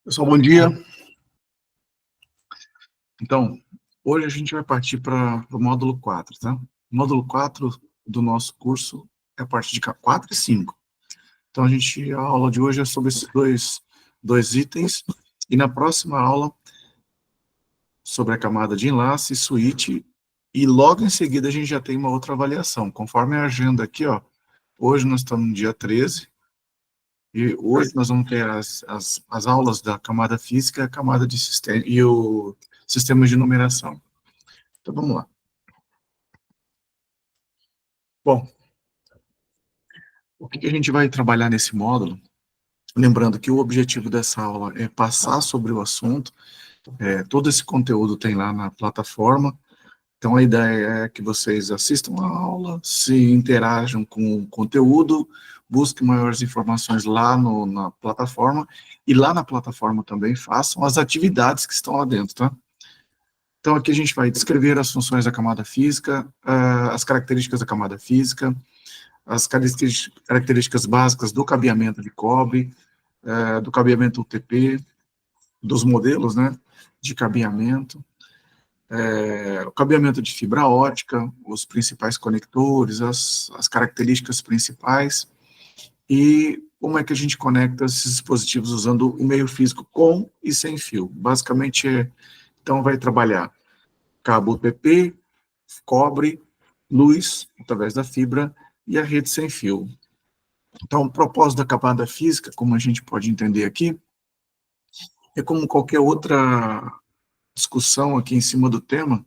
Pessoal, bom dia. Então, hoje a gente vai partir para o módulo 4, tá? O módulo 4 do nosso curso é a parte de 4 e 5. Então, a aula de hoje é sobre esses dois itens, e na próxima aula, sobre a camada de enlace, switch, e logo em seguida a gente já tem uma outra avaliação. Conforme a agenda aqui, ó, hoje nós estamos no dia 13, e hoje nós vamos ter as aulas da camada física, a camada de sistema e o sistema de numeração. Então, vamos lá. Bom, o que a gente vai trabalhar nesse módulo? Lembrando que o objetivo dessa aula é passar sobre o assunto, todo esse conteúdo tem lá na plataforma, então a ideia é que vocês assistam a aula, se interajam com o conteúdo, busquem maiores informações lá na plataforma, e lá na plataforma também façam as atividades que estão lá dentro, tá? Então aqui a gente vai descrever as funções da camada física, as características da camada física, as características básicas do cabeamento de cobre, do cabeamento UTP, dos modelos, né, de cabeamento, o cabeamento de fibra ótica, os principais conectores, as características principais, e como é que a gente conecta esses dispositivos usando o meio físico com e sem fio. Basicamente, então vai trabalhar cabo UTP, cobre, luz, através da fibra, e a rede sem fio. Então, o propósito da camada física, como a gente pode entender aqui, é como qualquer outra discussão aqui em cima do tema.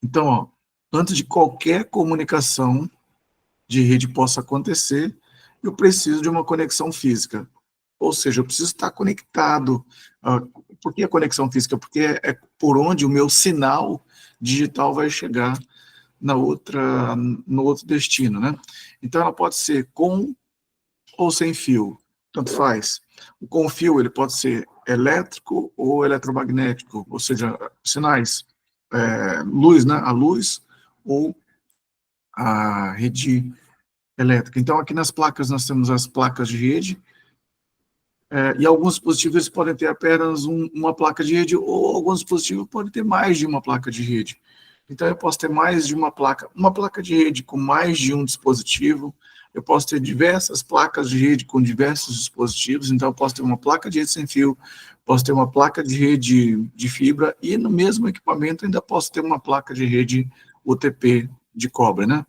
Então, ó, antes de qualquer comunicação de rede possa acontecer, eu preciso de uma conexão física. Ou seja, eu preciso estar conectado. Por que a conexão física? Porque é por onde o meu sinal digital vai chegar no outro destino, né? Então, ela pode ser com ou sem fio, tanto faz. O com fio, ele pode ser elétrico ou eletromagnético, ou seja, sinais, luz, né? A luz ou a rede elétrica. Então, aqui nas placas, nós temos as placas de rede, e alguns dispositivos podem ter apenas uma placa de rede, ou alguns dispositivos podem ter mais de uma placa de rede. Então, eu posso ter mais de uma placa de rede com mais de um dispositivo, eu posso ter diversas placas de rede com diversos dispositivos, então eu posso ter uma placa de rede sem fio, posso ter uma placa de rede de fibra, e no mesmo equipamento ainda posso ter uma placa de rede UTP de cobre, né?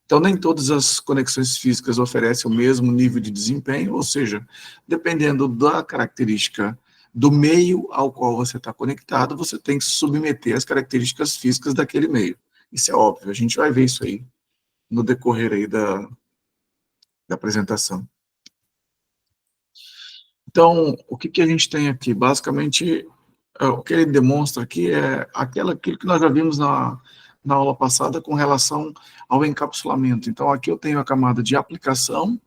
Então, nem todas as conexões físicas oferecem o mesmo nível de desempenho, ou seja, dependendo da característica do meio ao qual você está conectado, você tem que submeter as características físicas daquele meio. Isso é óbvio, a gente vai ver isso aí no decorrer aí da apresentação. Então, o que a gente tem aqui? Basicamente, o que ele demonstra aqui é aquilo que nós já vimos na aula passada com relação ao encapsulamento. Então, aqui eu tenho a camada de aplicação.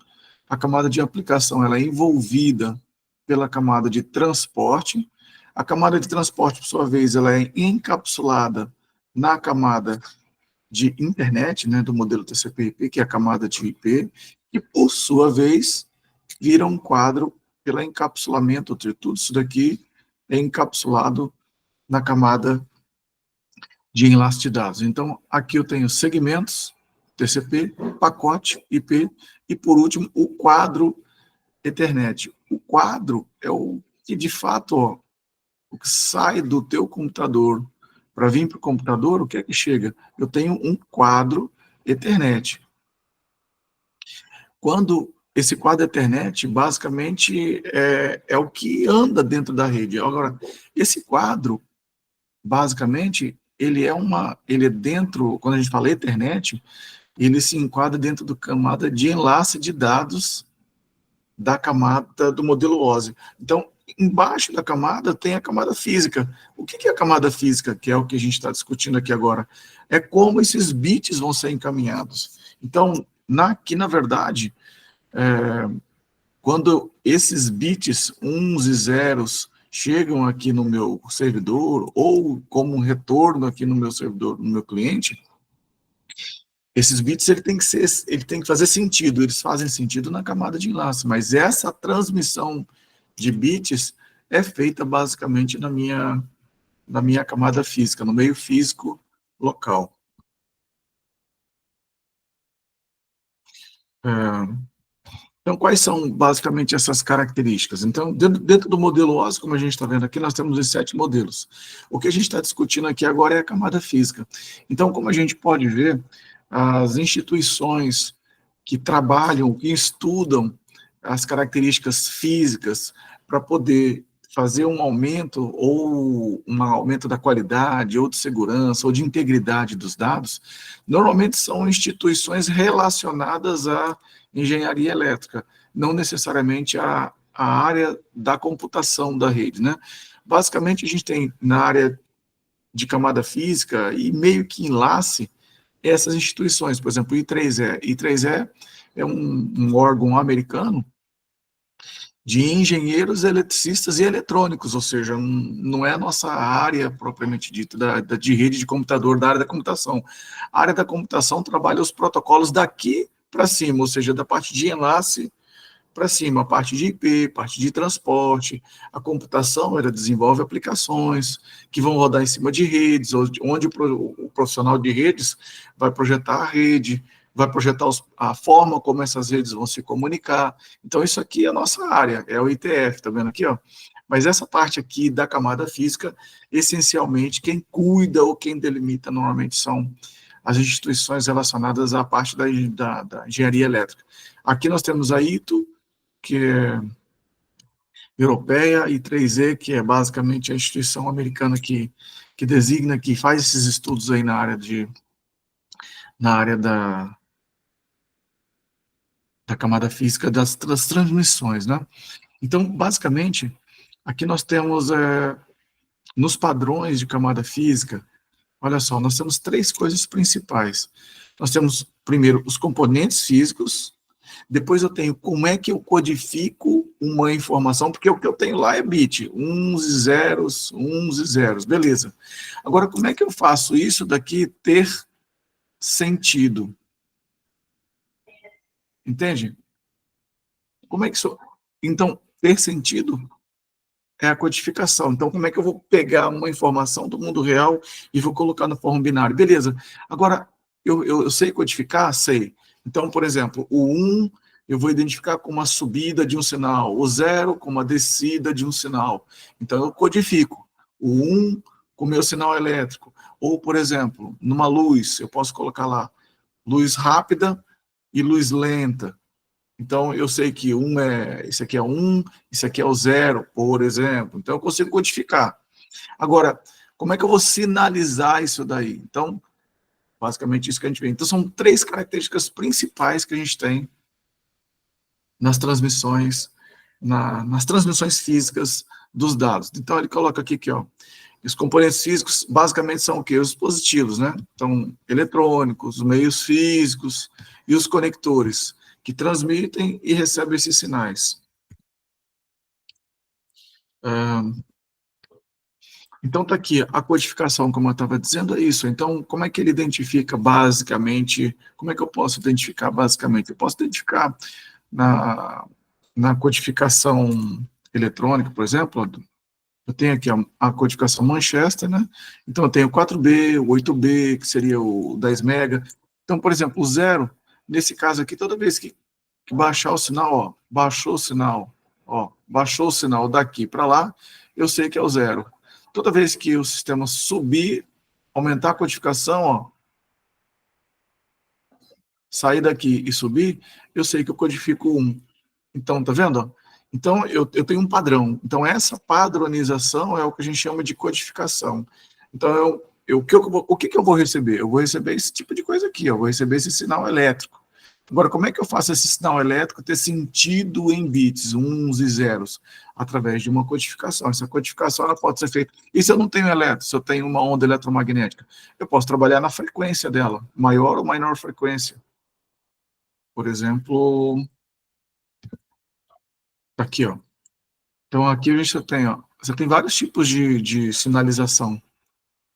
A camada de aplicação ela é envolvida pela camada de transporte. A camada de transporte, por sua vez, ela é encapsulada na camada de internet, né, do modelo TCP/IP, que é a camada de IP, e, por sua vez, vira um quadro pelo encapsulamento, ou seja, tudo isso daqui é encapsulado na camada de enlace de dados. Então, aqui eu tenho segmentos, TCP, pacote, IP, e, por último, o quadro Ethernet. O quadro é o que, de fato, ó, o que sai do teu computador para vir para o computador, o que é que chega? Eu tenho um quadro Ethernet. Quando esse quadro Ethernet, basicamente, é o que anda dentro da rede. Agora, esse quadro, basicamente, ele é dentro, quando a gente fala Ethernet, ele se enquadra dentro da camada de enlace de dados da camada do modelo OSI. Então, embaixo da camada tem a camada física. O que é a camada física, que é o que a gente está discutindo aqui agora? É como esses bits vão ser encaminhados. Então, aqui, na verdade, quando esses bits, uns e zeros, chegam aqui no meu servidor, ou como um retorno aqui no meu servidor, no meu cliente, esses bits ele tem que fazer sentido, eles fazem sentido na camada de enlace, mas essa transmissão de bits é feita basicamente na minha camada física, no meio físico local. É, então, quais são basicamente essas características? Então, dentro do modelo OSI, como a gente está vendo aqui, nós temos os 7 modelos. O que a gente está discutindo aqui agora é a camada física. Então, como a gente pode ver, as instituições que trabalham, que estudam as características físicas para poder fazer um aumento ou um aumento da qualidade, ou de segurança, ou de integridade dos dados, normalmente são instituições relacionadas à engenharia elétrica, não necessariamente a área da computação da rede, né? Basicamente, a gente tem na área de camada física e meio que enlace essas instituições, por exemplo, o I3E. I3E é um órgão americano de engenheiros eletricistas e eletrônicos, ou seja, não é a nossa área propriamente dita de rede de computador, da área da computação. A área da computação trabalha os protocolos daqui para cima, ou seja, da parte de enlace para cima, a parte de IP, parte de transporte, a computação, ela desenvolve aplicações que vão rodar em cima de redes, onde o profissional de redes vai projetar a rede, vai projetar a forma como essas redes vão se comunicar. Então, isso aqui é a nossa área, é o ITF, tá vendo aqui, ó? Mas essa parte aqui da camada física, essencialmente, quem cuida ou quem delimita normalmente são as instituições relacionadas à parte da engenharia elétrica. Aqui nós temos a ITO, que é europeia, e 3E, que é basicamente a instituição americana que designa, que faz esses estudos aí na área da camada física das transmissões, né? Então, basicamente, aqui nós temos, nos padrões de camada física, olha só, nós temos 3 coisas principais. Nós temos, primeiro, os componentes físicos. Depois eu tenho como é que eu codifico uma informação, porque o que eu tenho lá é bit, uns e zeros, beleza. Agora, como é que eu faço isso daqui ter sentido? Entende? Como é que isso... Então, ter sentido é a codificação. Então, como é que eu vou pegar uma informação do mundo real e vou colocar na forma binária? Beleza. Agora, eu sei codificar? Sei. Então, por exemplo, o 1 eu vou identificar como a subida de um sinal, o 0 como a descida de um sinal. Então, eu codifico o 1 com o meu sinal elétrico. Ou, por exemplo, numa luz, eu posso colocar lá luz rápida e luz lenta. Então, eu sei que isso aqui é 1, isso aqui é o 0, por exemplo. Então, eu consigo codificar. Agora, como é que eu vou sinalizar isso daí? Então, basicamente isso que a gente vê. Então, são 3 características principais que a gente tem nas transmissões, nas transmissões físicas dos dados. Então, ele coloca aqui que, ó, os componentes físicos basicamente são o quê? Os dispositivos, né? Então, eletrônicos, os meios físicos e os conectores, que transmitem e recebem esses sinais. Então, está aqui, a codificação, como eu estava dizendo, é isso. Então, como é que ele identifica basicamente, como é que eu posso identificar basicamente? Eu posso identificar na codificação eletrônica, por exemplo, eu tenho aqui a codificação Manchester, né? Então, eu tenho o 4B, o 8B, que seria o 10 mega. Então, por exemplo, o 0, nesse caso aqui, toda vez que baixar o sinal, ó, baixou o sinal daqui para lá, eu sei que é o 0. Toda vez que o sistema subir, aumentar a codificação, ó, sair daqui e subir, eu sei que eu codifico 1. Então, tá vendo? Então, eu tenho um padrão. Então, essa padronização é o que a gente chama de codificação. Então, o que eu vou receber? Eu vou receber esse tipo de coisa aqui, eu vou receber esse sinal elétrico. Agora, como é que eu faço esse sinal elétrico ter sentido em bits, uns e zeros? Através de uma codificação. Essa codificação ela pode ser feita... E se eu não tenho elétron, se eu tenho uma onda eletromagnética? Eu posso trabalhar na frequência dela, maior ou menor frequência. Por exemplo, aqui, ó. Então, aqui a gente tem, ó, você tem vários tipos de sinalização,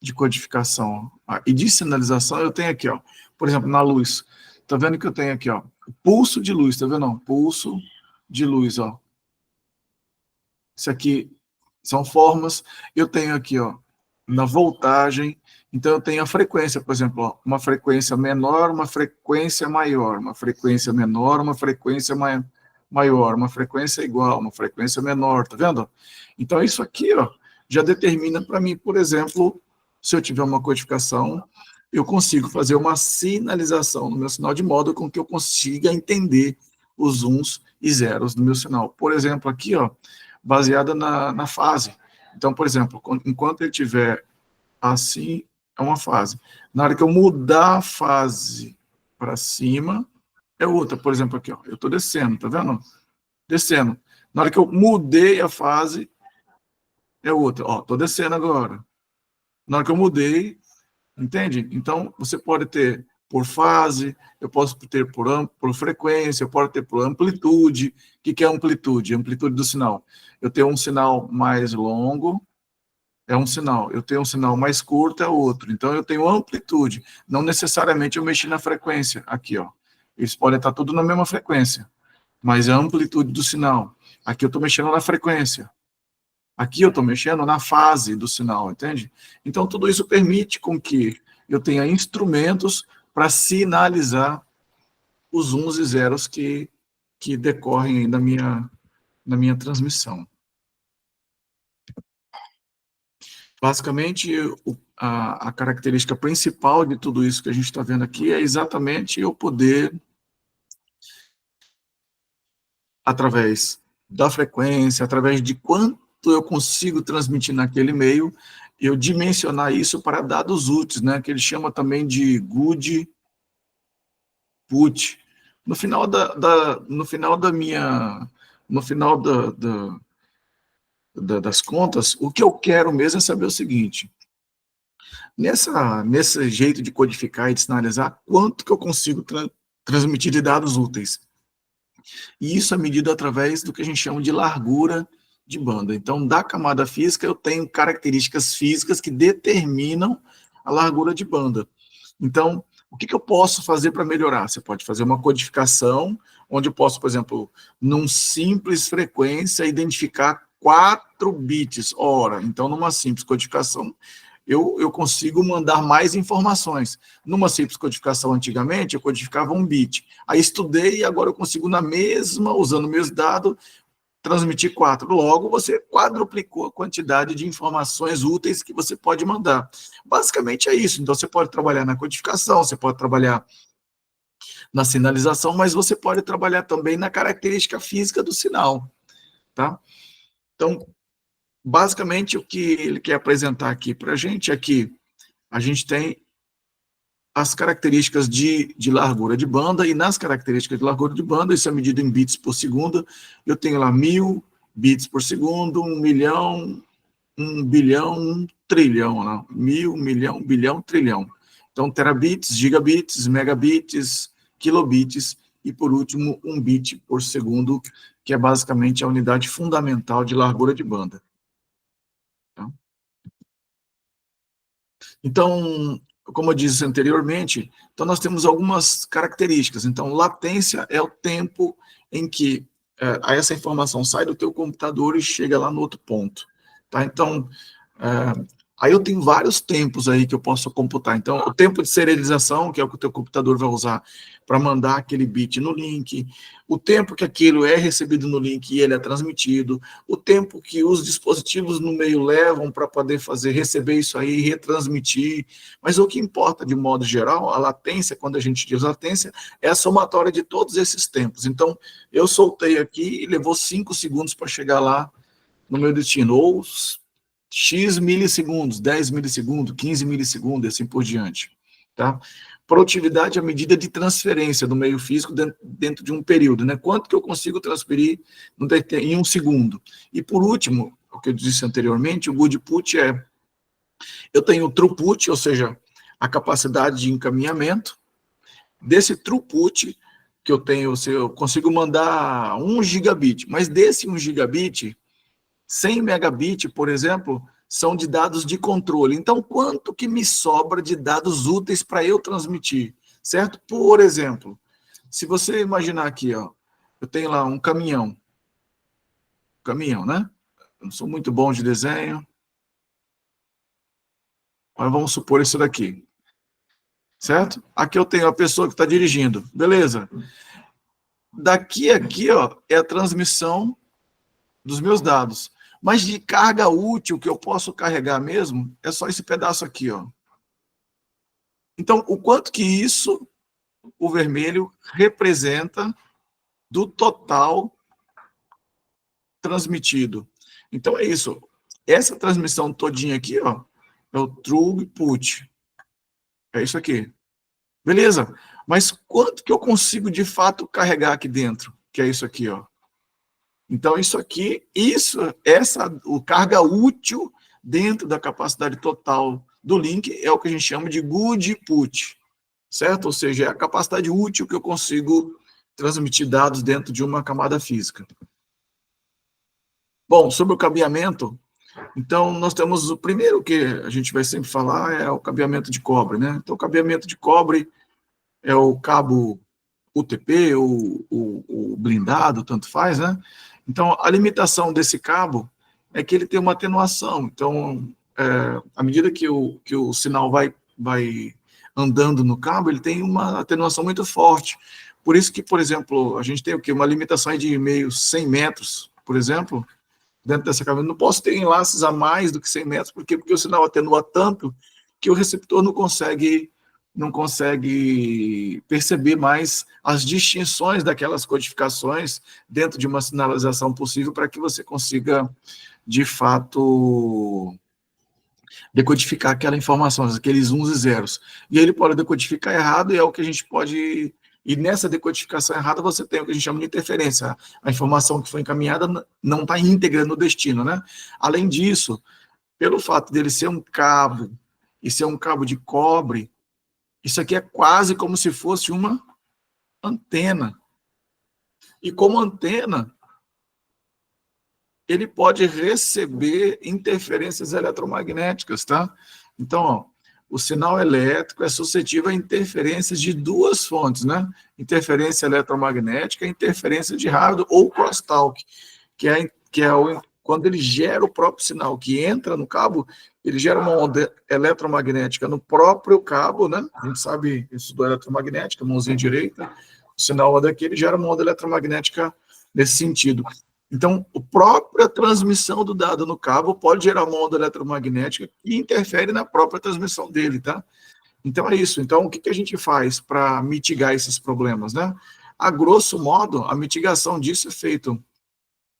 de codificação. E de sinalização eu tenho aqui, ó, por exemplo, na luz. Tá vendo que eu tenho aqui, ó, pulso de luz, tá vendo? Ó, pulso de luz, ó. Isso aqui são formas. Eu tenho aqui, ó, na voltagem, então eu tenho a frequência, por exemplo, ó, uma frequência menor, uma frequência maior, uma frequência menor, uma frequência maior, uma frequência igual, uma frequência menor, tá vendo? Então isso aqui, ó, já determina para mim, por exemplo, se eu tiver uma codificação, eu consigo fazer uma sinalização no meu sinal de modo com que eu consiga entender os uns e zeros do meu sinal. Por exemplo, aqui, ó, baseada na fase. Então, por exemplo, enquanto ele estiver assim, é uma fase. Na hora que eu mudar a fase para cima, é outra. Por exemplo, aqui, ó, eu estou descendo, tá vendo? Descendo. Na hora que eu mudei a fase, é outra. Ó, estou descendo agora. Na hora que eu mudei, entende? Então, você pode ter por fase, eu posso ter por frequência, eu posso ter por amplitude. O que é amplitude? Amplitude do sinal. Eu tenho um sinal mais longo, é um sinal. Eu tenho um sinal mais curto, é outro. Então, eu tenho amplitude. Não necessariamente eu mexi na frequência. Aqui, ó. Eles podem estar tudo na mesma frequência, mas é a amplitude do sinal. Aqui eu estou mexendo na frequência. Aqui eu estou mexendo na fase do sinal, entende? Então, tudo isso permite com que eu tenha instrumentos para sinalizar os uns e zeros que decorrem na minha transmissão. Basicamente, a característica principal de tudo isso que a gente está vendo aqui é exatamente eu poder, através da frequência, através de quanto eu consigo transmitir naquele meio, eu dimensionar isso para dados úteis, né, que ele chama também de good put. No final no final da minha, no final das contas, o que eu quero mesmo é saber o seguinte: nesse jeito de codificar e de sinalizar, quanto que eu consigo transmitir de dados úteis. E isso é medido através do que a gente chama de largura de banda. Então, da camada física, eu tenho características físicas que determinam a largura de banda. Então, o que eu posso fazer para melhorar? Você pode fazer uma codificação, onde eu posso, por exemplo, num simples frequência, identificar 4 bits hora. Então, numa simples codificação, eu consigo mandar mais informações. Numa simples codificação, antigamente, eu codificava 1 bit. Aí estudei e agora eu consigo, usando o mesmo dado, transmitir 4. Logo, você quadruplicou a quantidade de informações úteis que você pode mandar. Basicamente é isso. Então, você pode trabalhar na codificação, você pode trabalhar na sinalização, mas você pode trabalhar também na característica física do sinal. Tá? Então, basicamente, o que ele quer apresentar aqui para a gente é que a gente tem as características de largura de banda, e nas características de largura de banda, isso é medido em bits por segundo, eu tenho lá 1000 bits por segundo, 1 milhão, 1 bilhão, 1 trilhão, né? 1000, milhão, bilhão, trilhão. Então, terabits, gigabits, megabits, kilobits, e por último, 1 bit por segundo, que é basicamente a unidade fundamental de largura de banda. Tá? Então, como eu disse anteriormente, então nós temos algumas características. Então, latência é o tempo em que essa informação sai do teu computador e chega lá no outro ponto. Tá? Então, aí eu tenho vários tempos aí que eu posso computar. Então, o tempo de serialização, que é o que o teu computador vai usar para mandar aquele bit no link, o tempo que aquilo é recebido no link e ele é transmitido, o tempo que os dispositivos no meio levam para poder receber isso aí e retransmitir. Mas o que importa, de modo geral, a latência, quando a gente diz latência, é a somatória de todos esses tempos. Então, eu soltei aqui e levou 5 segundos para chegar lá no meu destino, ou X milissegundos, 10 milissegundos, 15 milissegundos, assim por diante. Tá? Produtividade é a medida de transferência do meio físico dentro de um período, né? Quanto que eu consigo transferir em 1 segundo. E por último, o que eu disse anteriormente, o good put eu tenho o throughput, ou seja, a capacidade de encaminhamento. Desse throughput que eu tenho, eu consigo mandar 1 gigabit, mas desse 1 gigabit, 100 megabit, por exemplo, são de dados de controle. Então, quanto que me sobra de dados úteis para eu transmitir? Certo? Por exemplo, se você imaginar aqui, ó, eu tenho lá um caminhão, né? Eu não sou muito bom de desenho. Mas vamos supor isso daqui. Certo? Aqui eu tenho a pessoa que está dirigindo. Beleza. Daqui aqui, ó, é a transmissão dos meus dados. Mas de carga útil que eu posso carregar mesmo, é só esse pedaço aqui, ó. Então, o quanto que isso, o vermelho, representa do total transmitido. Então, é isso. Essa transmissão todinha aqui, ó, é o throughput. É isso aqui. Beleza. Mas quanto que eu consigo, de fato, carregar aqui dentro? Que é isso aqui, ó. Então, isso aqui, o carga útil dentro da capacidade total do link é o que a gente chama de good put, certo? Ou seja, é a capacidade útil que eu consigo transmitir dados dentro de uma camada física. Bom, sobre o cabeamento, então nós temos o primeiro que a gente vai sempre falar é o cabeamento de cobre, né? Então, o cabeamento de cobre é o cabo UTP ou o blindado, tanto faz, né? Então, a limitação desse cabo é que ele tem uma atenuação. Então, à medida que o sinal vai andando no cabo, ele tem uma atenuação muito forte. Por isso que, por exemplo, a gente tem o quê? Uma limitação de meio 100 metros, por exemplo, dentro dessa cabo. Eu não posso ter enlaces a mais do que 100 metros, porque o sinal atenua tanto que o receptor não consegue perceber mais as distinções daquelas codificações dentro de uma sinalização possível para que você consiga, de fato, decodificar aquela informação, aqueles uns e zeros. E aí ele pode decodificar errado e é o que a gente pode... E nessa decodificação errada você tem o que a gente chama de interferência. A informação que foi encaminhada não está íntegra no destino, né? Além disso, pelo fato dele ser um cabo e ser um cabo de cobre, isso aqui é quase como se fosse uma antena. E como antena, ele pode receber interferências eletromagnéticas, tá? Então, ó, o sinal elétrico é suscetível a interferências de duas fontes, né? Interferência eletromagnética e interferência de rádio ou crosstalk, quando ele gera o próprio sinal que entra no cabo, ele gera uma onda eletromagnética no próprio cabo, né? A gente sabe isso do eletromagnética, mãozinha direita, o sinal daqui, ele gera uma onda eletromagnética nesse sentido. Então, a própria transmissão do dado no cabo pode gerar uma onda eletromagnética que interfere na própria transmissão dele, tá? Então, é isso. Então, o que a gente faz para mitigar esses problemas, né? A grosso modo, a mitigação disso é feito...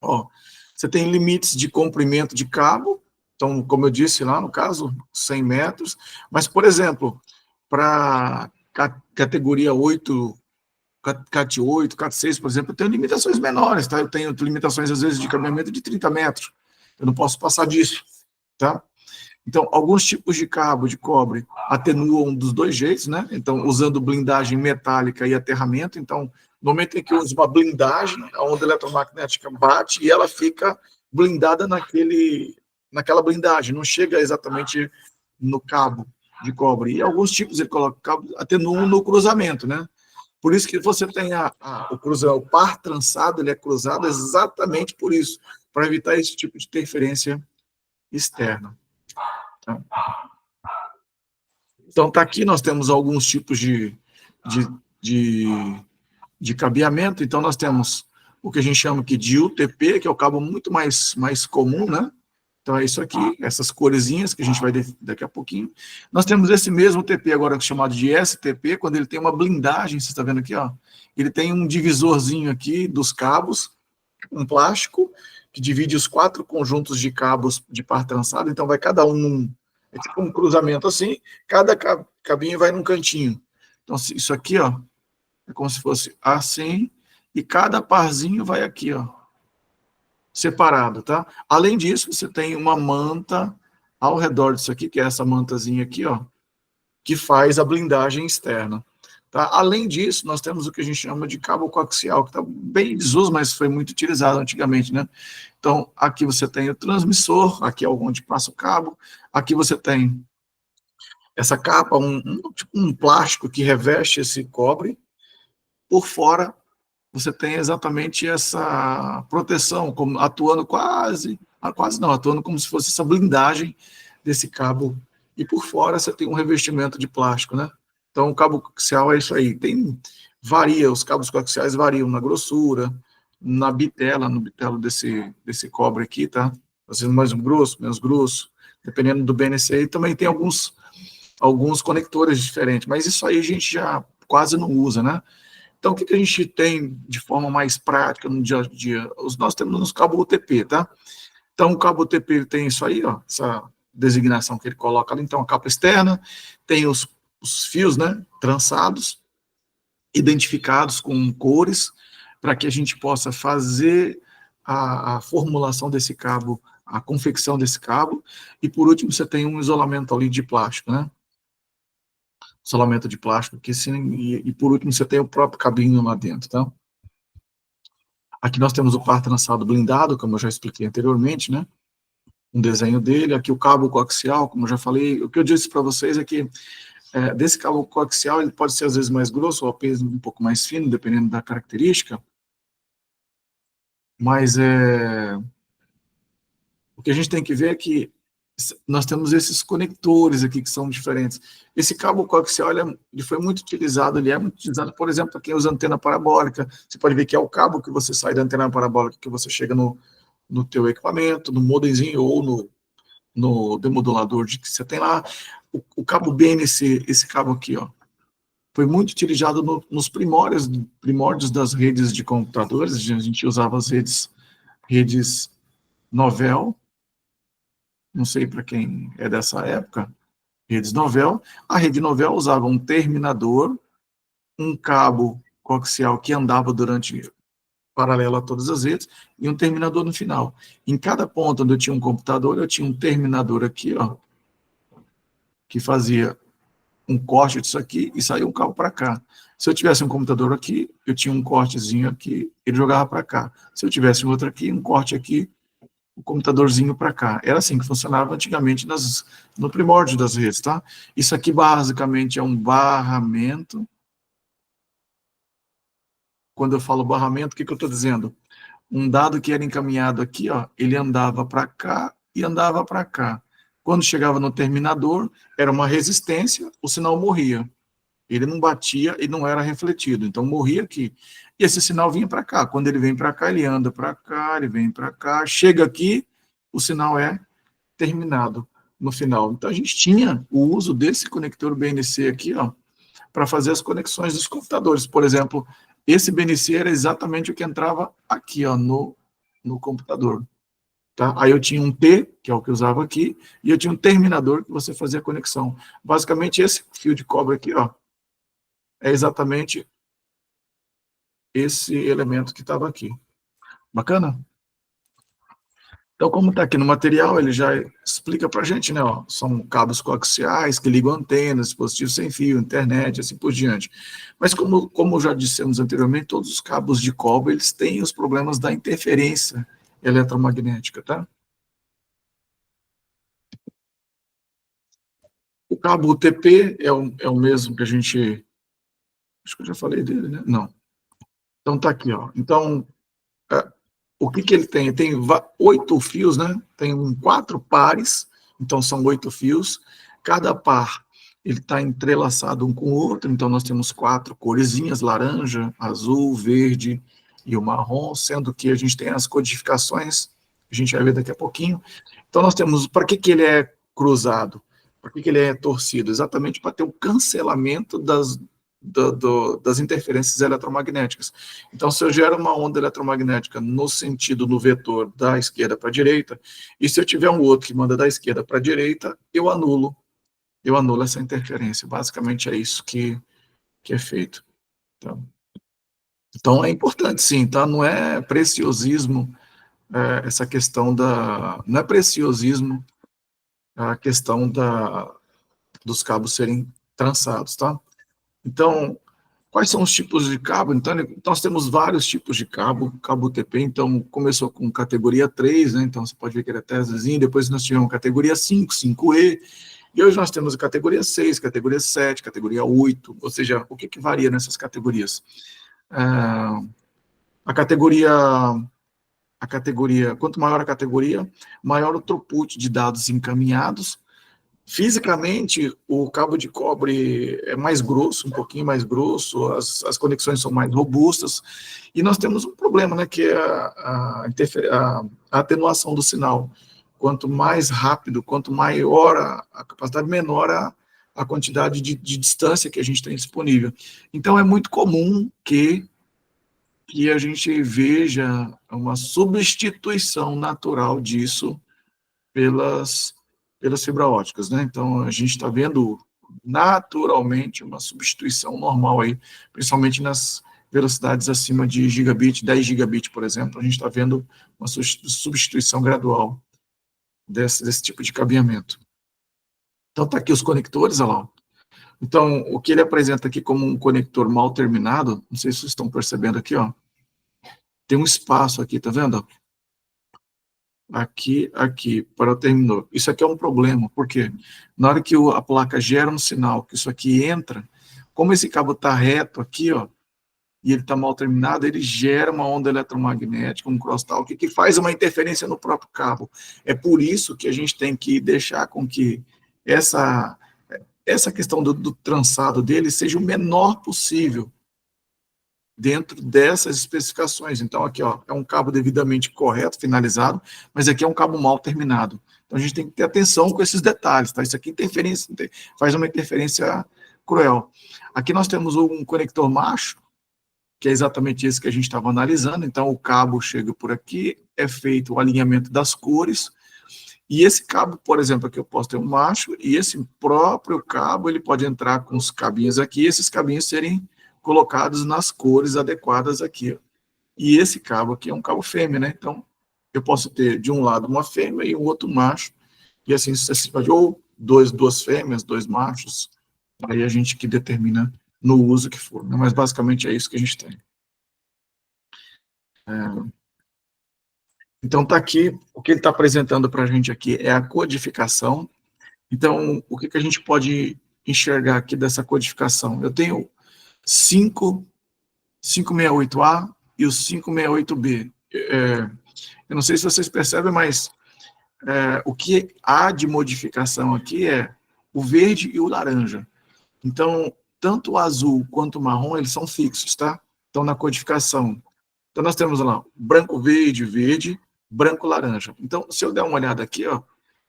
Ó, você tem limites de comprimento de cabo, então, como eu disse lá, no caso, 100 metros, mas, por exemplo, para categoria 8, CAT 8, CAT 6, por exemplo, eu tenho limitações menores, tá? Eu tenho limitações, às vezes, de cabeamento de 30 metros. Eu não posso passar disso, tá? Então, alguns tipos de cabo de cobre atenuam dos dois jeitos, né? Então, usando blindagem metálica e aterramento. Então, no momento em que eu uso uma blindagem, a onda eletromagnética bate e ela fica blindada naquela blindagem, não chega exatamente no cabo de cobre. E alguns tipos ele coloca cabo, atenuam no cruzamento, né? Por isso que você tem o par trançado, ele é cruzado exatamente por isso, para evitar esse tipo de interferência externa. Então, tá aqui, nós temos alguns tipos de cabeamento. Então, nós temos o que a gente chama aqui de UTP, que é o cabo muito mais comum, né? Então, é isso aqui, essas coresinhas que a gente vai daqui a pouquinho. Nós temos esse mesmo TP agora chamado de STP, quando ele tem uma blindagem, você está vendo aqui, ó. Ele tem um divisorzinho aqui dos cabos, um plástico, que divide os 4 conjuntos de cabos de par trançado, então vai cada um é tipo um cruzamento assim, cada cabinho vai num cantinho. Então, isso aqui, ó, é como se fosse assim, e cada parzinho vai aqui, ó, separado, tá? Além disso, você tem uma manta ao redor disso aqui, que é essa mantazinha aqui, ó, que faz a blindagem externa. Tá? Além disso, nós temos o que a gente chama de cabo coaxial, que está bem em desuso, mas foi muito utilizado antigamente, né? Então, aqui você tem o transmissor, aqui é onde passa o cabo, aqui você tem essa capa, tipo um plástico que reveste esse cobre, por fora você tem exatamente essa proteção, atuando quase quase não, atuando como se fosse essa blindagem desse cabo. E por fora você tem um revestimento de plástico, né? Então o cabo coaxial é isso aí. Varia, os cabos coaxiais variam na grossura, na bitela, no bitelo desse cobre aqui, tá? Às vezes mais grosso, menos grosso, dependendo do BNC. E também tem alguns conectores diferentes, mas isso aí a gente já quase não usa, né? Então, o que a gente tem de forma mais prática no dia a dia? Nós temos nos cabos UTP, tá? Então, o cabo UTP tem isso aí, ó, essa designação que ele coloca ali. Então, a capa externa, tem os fios, né, trançados, identificados com cores, para que a gente possa fazer a formulação desse cabo, a confecção desse cabo. E, por último, você tem um isolamento ali de plástico, né? Isolamento de plástico, que sim, e por último, você tem o próprio cabinho lá dentro, tá? Aqui nós temos o par trançado blindado, como eu já expliquei anteriormente, né? Um desenho dele, aqui o cabo coaxial, como eu já falei. O que eu disse para vocês é que desse cabo coaxial, ele pode ser às vezes mais grosso, ou apenas um pouco mais fino, dependendo da característica, mas o que a gente tem que ver é que nós temos esses conectores aqui que são diferentes. Esse cabo coaxial, ele foi muito utilizado, ele é muito utilizado, por exemplo, para quem usa antena parabólica. Você pode ver que é o cabo que você sai da antena parabólica, que você chega no teu equipamento, no modemzinho ou no demodulador que você tem lá. O cabo BNC, esse cabo aqui, ó, foi muito utilizado nos primórdios das redes de computadores. A gente usava as redes Novell, não sei para quem é dessa época, redes Novell. A rede Novell usava um terminador, um cabo coaxial que andava paralelo a todas as redes, e um terminador no final. Em cada ponto onde eu tinha um computador, eu tinha um terminador aqui, ó, que fazia um corte disso aqui e saía um cabo para cá. Se eu tivesse um computador aqui, eu tinha um cortezinho aqui, ele jogava para cá. Se eu tivesse um outro aqui, um corte aqui, o computadorzinho para cá. Era assim que funcionava antigamente no primórdio das redes, tá? Isso aqui basicamente é um barramento. Quando eu falo barramento, o que eu estou dizendo? Um dado que era encaminhado aqui, ó, ele andava para cá e andava para cá. Quando chegava no terminador, era uma resistência, o sinal morria. Ele não batia e não era refletido, então morria aqui. E esse sinal vinha para cá. Quando ele vem para cá, ele anda para cá, ele vem para cá, chega aqui, o sinal é terminado no final. Então a gente tinha o uso desse conector BNC aqui, ó, para fazer as conexões dos computadores. Por exemplo, esse BNC era exatamente o que entrava aqui, ó, no computador. Tá? Aí eu tinha um T, que é o que eu usava aqui, e eu tinha um terminador que você fazia a conexão. Basicamente, esse fio de cobre aqui, ó, é exatamente esse elemento que estava aqui. Bacana? Então, como está aqui no material, ele já explica para a gente, né? Ó, são cabos coaxiais que ligam antenas, dispositivos sem fio, internet, assim por diante. Mas como já dissemos anteriormente, todos os cabos de cobre, eles têm os problemas da interferência eletromagnética, tá? O cabo UTP é o mesmo que a gente... Acho que eu já falei dele, né? Não. Então, tá aqui, ó. Então, o que ele tem? Tem 8 fios, né? Tem 4 pares, então são 8 fios. Cada par ele está entrelaçado um com o outro, então nós temos 4 coresinhas, laranja, azul, verde e o marrom, sendo que a gente tem as codificações, a gente vai ver daqui a pouquinho. Então nós temos, para que ele é cruzado? Por que ele é torcido? Exatamente para ter o cancelamento das interferências eletromagnéticas. Então, se eu gero uma onda eletromagnética no sentido, no vetor da esquerda para a direita, e se eu tiver um outro que manda da esquerda para a direita, eu anulo essa interferência. Basicamente é isso que é feito. Então é importante sim, tá? Não é preciosismo essa questão não é preciosismo a questão dos cabos serem trançados, tá? Então, quais são os tipos de cabo? Então, nós temos vários tipos de cabo UTP, então começou com categoria 3, né? Então você pode ver que ele é até azulzinho, depois nós tivemos categoria 5, 5E, e hoje nós temos a categoria 6, categoria 7, categoria 8, ou seja, o que varia nessas categorias? A categoria a categoria, quanto maior a categoria, maior o throughput de dados encaminhados. Fisicamente, o cabo de cobre é mais grosso, um pouquinho mais grosso, as conexões são mais robustas, e nós temos um problema, né, que é a atenuação do sinal. Quanto mais rápido, quanto maior a capacidade, menor a quantidade de distância que a gente tem disponível. Então, é muito comum que a gente veja uma substituição natural disso pelas fibras óticas, né? Então, a gente está vendo naturalmente uma substituição normal aí, principalmente nas velocidades acima de gigabit, 10 gigabit, por exemplo, a gente está vendo uma substituição gradual desse tipo de cabeamento. Então, está aqui os conectores, olha lá. Então, o que ele apresenta aqui como um conector mal terminado, não sei se vocês estão percebendo aqui, ó, tem um espaço aqui, tá vendo? Aqui, para o terminal. Isso aqui é um problema, porque na hora que a placa gera um sinal, que isso aqui entra, como esse cabo está reto aqui, ó, e ele está mal terminado, ele gera uma onda eletromagnética, um crosstalk, que faz uma interferência no próprio cabo. É por isso que a gente tem que deixar com que essa questão do trançado dele seja o menor possível dentro dessas especificações. Então, aqui, ó, é um cabo devidamente correto, finalizado, mas aqui é um cabo mal terminado. Então, a gente tem que ter atenção com esses detalhes, tá? Isso aqui faz uma interferência cruel. Aqui nós temos um conector macho, que é exatamente esse que a gente estava analisando. Então, o cabo chega por aqui, é feito o alinhamento das cores, e esse cabo, por exemplo, aqui eu posso ter um macho, e esse próprio cabo, ele pode entrar com os cabinhos aqui, e esses cabinhos serem colocados nas cores adequadas aqui. E esse cabo aqui é um cabo fêmea, né? Então, eu posso ter de um lado uma fêmea e um outro macho, e assim sucessivamente, ou duas fêmeas, dois machos, aí a gente que determina no uso que for, né? Mas basicamente é isso que a gente tem. Então, está aqui, o que ele está apresentando para a gente aqui é a codificação. Então, o que a gente pode enxergar aqui dessa codificação? Eu tenho 568A e o 568B. Eu não sei se vocês percebem, mas o que há de modificação aqui é o verde e o laranja. Então, tanto o azul quanto o marrom, eles são fixos, tá? Estão na codificação. Então, nós temos lá branco, verde, verde, branco, laranja. Então, se eu der uma olhada aqui, ó,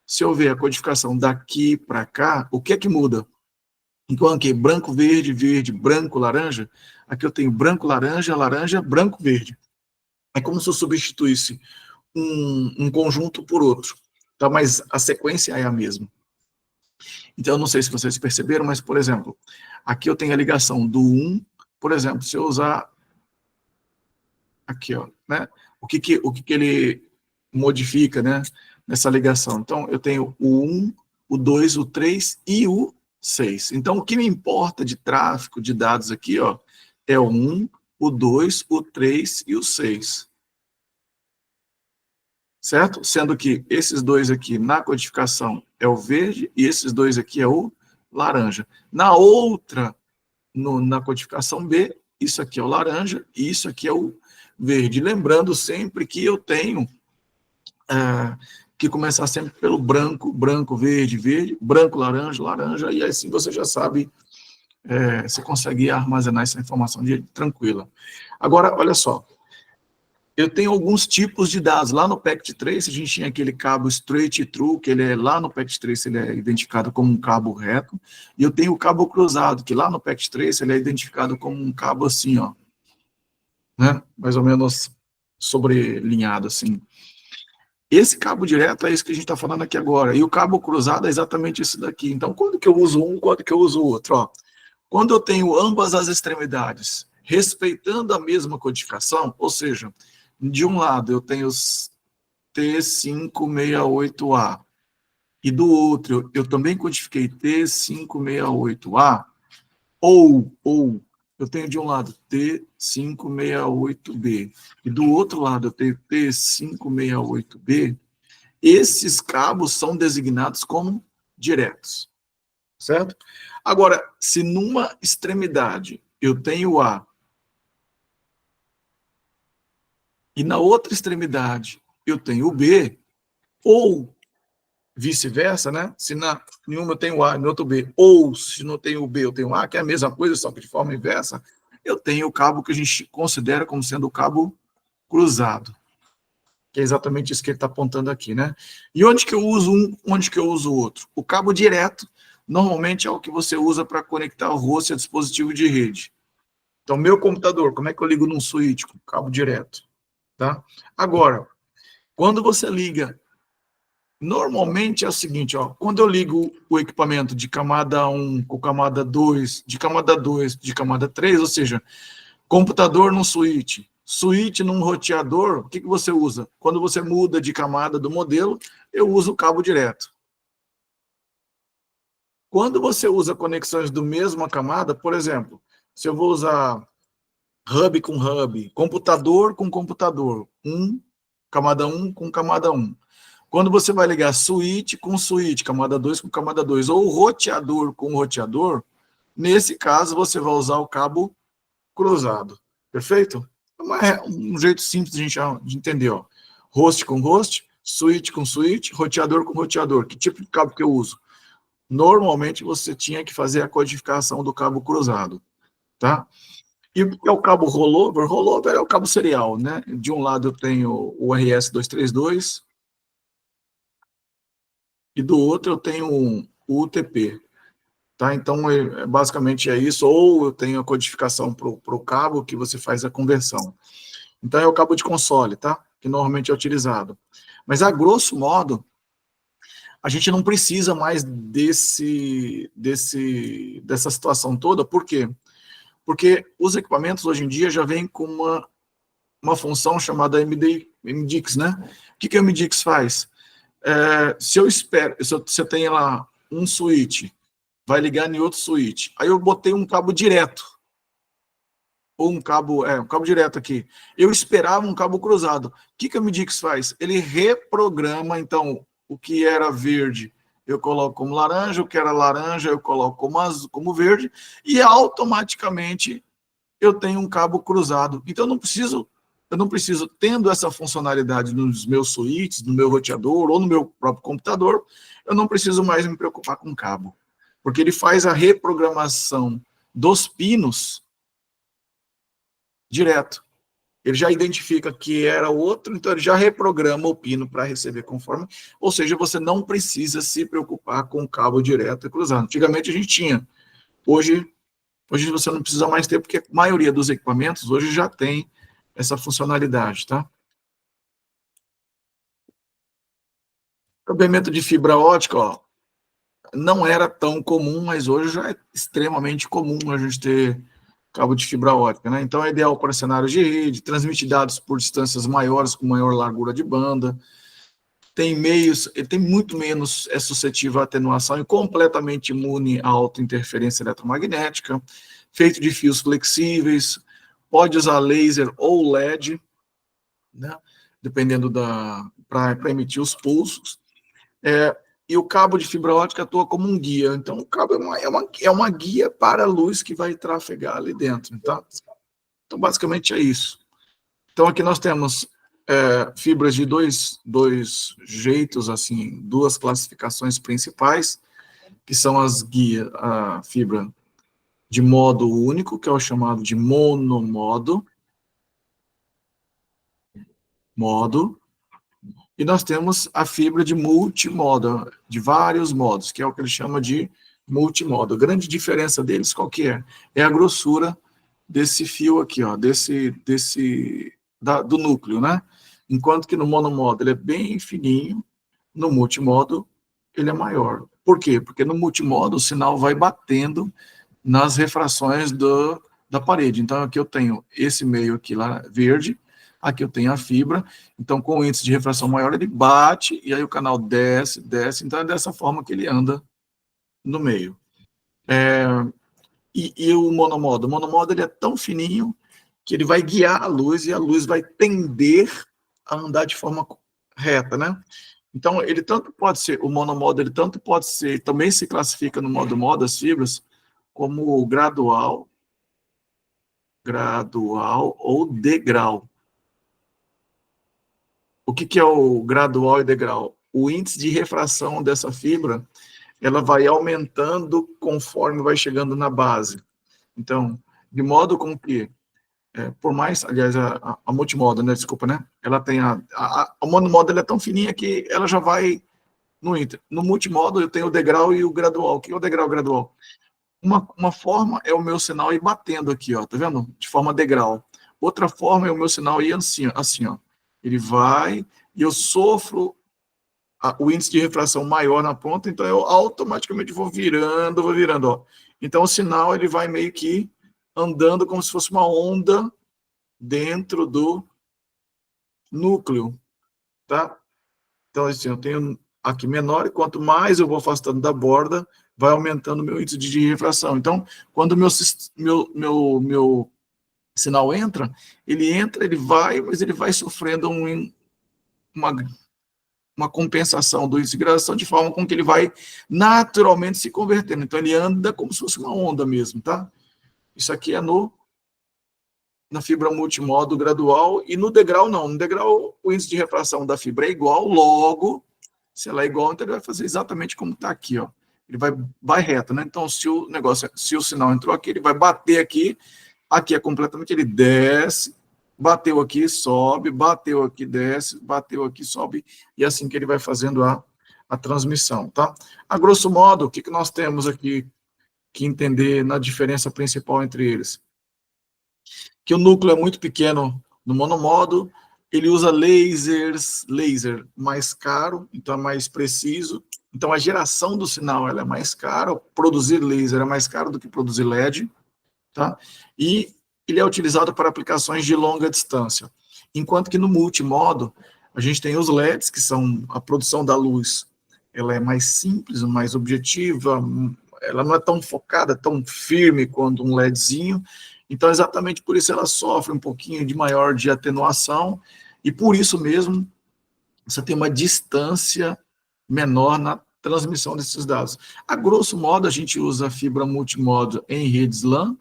se eu ver a codificação daqui para cá, o que é que muda? Então, aqui, branco, verde, verde, branco, laranja, aqui eu tenho branco, laranja, laranja, branco, verde. É como se eu substituísse um conjunto por outro, tá? Mas a sequência é a mesma. Então, eu não sei se vocês perceberam, mas, por exemplo, aqui eu tenho a ligação do 1, por exemplo, se eu usar aqui, ó, né? O que ele modifica, né, nessa ligação? Então, eu tenho o 1, o 2, o 3 e o 6. Então, o que me importa de tráfego de dados aqui, ó, é o 1, o 2, o 3 e o 6. Certo? Sendo que esses dois aqui na codificação é o verde e esses dois aqui é o laranja. Na outra, na codificação B, isso aqui é o laranja e isso aqui é o verde. Lembrando sempre que eu tenho que começar sempre pelo branco, branco, verde, verde, branco, laranja, laranja, e assim você já sabe, você consegue armazenar essa informação tranquila. Agora, olha só, eu tenho alguns tipos de dados. Lá no Packet Trace, a gente tinha aquele cabo straight through, que ele é lá no Packet Trace, ele é identificado como um cabo reto, e eu tenho o cabo cruzado, que lá no Packet Trace ele é identificado como um cabo assim, ó, né? Mais ou menos sobrelinhado assim. Esse cabo direto é isso que a gente está falando aqui agora, e o cabo cruzado é exatamente isso daqui. Então, quando que eu uso um, quando que eu uso o outro? Ó, quando eu tenho ambas as extremidades respeitando a mesma codificação, ou seja, de um lado eu tenho os T568A, e do outro eu também codifiquei T568A, ou eu tenho de um lado T568B, e do outro lado eu tenho T568B, esses cabos são designados como diretos, certo? Agora, se numa extremidade eu tenho A e na outra extremidade eu tenho o B, ou vice-versa, né? Se em uma eu tenho A, no outro B, ou se não tenho o B, eu tenho A, que é a mesma coisa, só que de forma inversa, eu tenho o cabo que a gente considera como sendo o cabo cruzado, que é exatamente isso que ele está apontando aqui, né? E onde que eu uso um, onde que eu uso o outro? O cabo direto, normalmente é o que você usa para conectar o host a dispositivo de rede. Então, meu computador, como é que eu ligo num switch? Com cabo direto, tá? Agora, quando você liga, normalmente é o seguinte, ó, quando eu ligo o equipamento de camada 1 com camada 2, de camada 2, de camada 3, ou seja, computador num switch, switch num roteador, o que, que você usa? Quando você muda de camada do modelo, eu uso o cabo direto. Quando você usa conexões do mesma camada, por exemplo, se eu vou usar hub com hub, computador com computador, camada 1 com camada 1. Quando você vai ligar switch com switch, camada 2 com camada 2, ou roteador com roteador, nesse caso você vai usar o cabo cruzado. Perfeito? É um jeito simples de a gente de entender. Ó. Host com host, switch com switch, roteador com roteador. Que tipo de cabo que eu uso? Normalmente você tinha que fazer a codificação do cabo cruzado. Tá? E o que é o cabo rollover? Rollover é o cabo serial, né? De um lado eu tenho o RS-232 e do outro eu tenho o UTP. Tá? Então, basicamente é isso. Ou eu tenho a codificação para o cabo que você faz a conversão. Então, é o cabo de console, tá? Que normalmente é utilizado. Mas, a grosso modo, a gente não precisa mais dessa situação toda. Por quê? Porque os equipamentos, hoje em dia, já vêm com uma função chamada MDIX, né? O que o MDIX faz? Se eu tenho lá um switch, vai ligar em outro switch. Aí eu botei um cabo direto, ou um cabo direto aqui. Eu esperava um cabo cruzado. O que o MDIX faz? Ele reprograma, então, o que era verde, eu coloco como laranja, o que era laranja, eu coloco como azul, como verde, e automaticamente eu tenho um cabo cruzado. Então, eu não preciso, tendo essa funcionalidade nos meus switches, no meu roteador ou no meu próprio computador, eu não preciso mais me preocupar com cabo, porque ele faz a reprogramação dos pinos direto. Ele já identifica que era outro, então ele já reprograma o pino para receber conforme, ou seja, você não precisa se preocupar com o cabo direto e cruzado. Antigamente a gente tinha, hoje você não precisa mais ter, porque a maioria dos equipamentos hoje já tem essa funcionalidade, tá? Cabeamento de fibra ótica, ó, não era tão comum, mas hoje já é extremamente comum a gente ter cabo de fibra ótica, né? Então é ideal para cenários de rede, transmite dados por distâncias maiores, com maior largura de banda, tem meios, ele tem muito menos, é suscetível à atenuação e completamente imune à autointerferência eletromagnética, feito de fios flexíveis, pode usar laser ou LED, né? Dependendo para emitir os pulsos. E o cabo de fibra ótica atua como um guia. Então, o cabo é uma guia para a luz que vai trafegar ali dentro. Então, basicamente é isso. Então, aqui nós temos fibras de dois jeitos, assim, duas classificações principais, que são as guias, a fibra de modo único, que é o chamado de modo, e nós temos a fibra de multimodo, de vários modos, que é o que ele chama de multimodo. A grande diferença deles, qual que é? É a grossura desse fio aqui, ó, do núcleo, né? Enquanto que no monomodo ele é bem fininho, no multimodo ele é maior. Por quê? Porque no multimodo o sinal vai batendo nas refrações da parede. Então aqui eu tenho esse meio aqui lá verde, aqui eu tenho a fibra, então com o índice de refração maior ele bate, e aí o canal desce, então é dessa forma que ele anda no meio. E o monomodo? O monomodo ele é tão fininho que ele vai guiar a luz e a luz vai tender a andar de forma reta, né? Então, ele tanto pode ser, o monomodo, ele tanto pode ser, também se classifica no modo modo, as fibras, como gradual ou degrau. O que é o gradual e degrau? O índice de refração dessa fibra, ela vai aumentando conforme vai chegando na base. Então, de modo com que, por mais, aliás, a multimoda, né, desculpa, né, ela tem a monomoda, ela é tão fininha que ela já vai no inter. No multimodo, eu tenho o degrau e o gradual. O que é o degrau gradual? Uma forma é o meu sinal ir batendo aqui, ó, tá vendo? De forma degrau. Outra forma é o meu sinal ir assim, ó. Ele vai e eu sofro o índice de refração maior na ponta, então eu automaticamente vou virando, ó. Então o sinal ele vai meio que andando como se fosse uma onda dentro do núcleo, tá? Então assim, eu tenho aqui menor e quanto mais eu vou afastando da borda, vai aumentando o meu índice de refração. Então, quando o meu sinal entra, ele vai, mas ele vai sofrendo uma uma compensação do índice de graduação de forma com que ele vai naturalmente se convertendo. Então, ele anda como se fosse uma onda mesmo, tá? Isso aqui é na fibra multimodo gradual, e no degrau não. No degrau, o índice de refração da fibra é igual, logo, se ela é igual, então ele vai fazer exatamente como está aqui, ó. Ele vai reto, né? Então, se o sinal entrou aqui, ele vai bater aqui, aqui é completamente, ele desce, bateu aqui, sobe, bateu aqui, desce, bateu aqui, sobe, e é assim que ele vai fazendo a transmissão, tá? A grosso modo, o que nós temos aqui que entender na diferença principal entre eles? Que o núcleo é muito pequeno no monomodo, ele usa laser mais caro, então é mais preciso, então a geração do sinal ela é mais cara, produzir laser é mais caro do que produzir LED, tá? E ele é utilizado para aplicações de longa distância. Enquanto que no multimodo, a gente tem os LEDs, que são a produção da luz, ela é mais simples, mais objetiva, ela não é tão focada, tão firme quanto um LEDzinho, então exatamente por isso ela sofre um pouquinho de maior de atenuação, e por isso mesmo você tem uma distância menor na transmissão desses dados. A grosso modo, a gente usa fibra multimodo em redes LAN,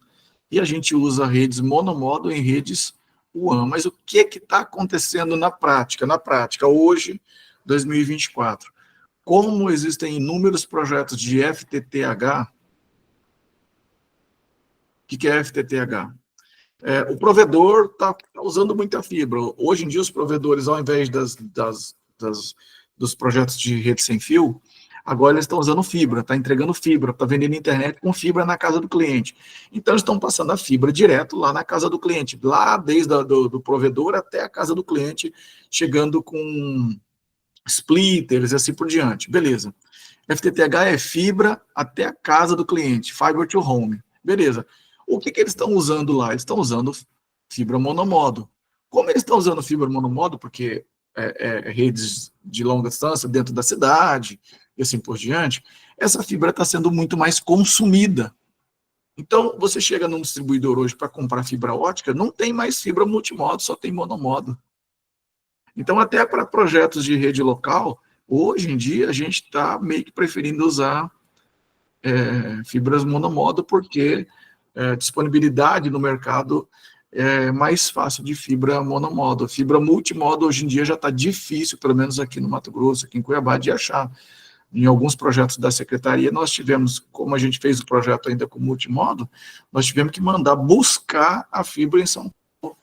e a gente usa redes monomodo em redes WAN. Mas o que está acontecendo na prática? Na prática, hoje, 2024, como existem inúmeros projetos de FTTH, o que é FTTH? O provedor está usando muita fibra. Hoje em dia, os provedores, ao invés dos projetos de rede sem fio, agora eles estão usando fibra, está entregando fibra, está vendendo internet com fibra na casa do cliente. Então, eles estão passando a fibra direto lá na casa do cliente, lá desde do provedor até a casa do cliente, chegando com splitters e assim por diante. Beleza. FTTH é fibra até a casa do cliente, fiber to home. Beleza. O que eles estão usando lá? Eles estão usando fibra monomodo. Como eles estão usando fibra monomodo? Porque redes de longa distância dentro da cidade e assim por diante, essa fibra está sendo muito mais consumida. Então, você chega num distribuidor hoje para comprar fibra ótica, não tem mais fibra multimodo, só tem monomodo. Então, até para projetos de rede local, hoje em dia, a gente está meio que preferindo usar fibras monomodo, porque disponibilidade no mercado é mais fácil de fibra monomodo. Fibra multimodo, hoje em dia, já está difícil, pelo menos aqui no Mato Grosso, aqui em Cuiabá, de achar. Em alguns projetos da secretaria, nós tivemos, como a gente fez o projeto ainda com multimodo, nós tivemos que mandar buscar a fibra em São Paulo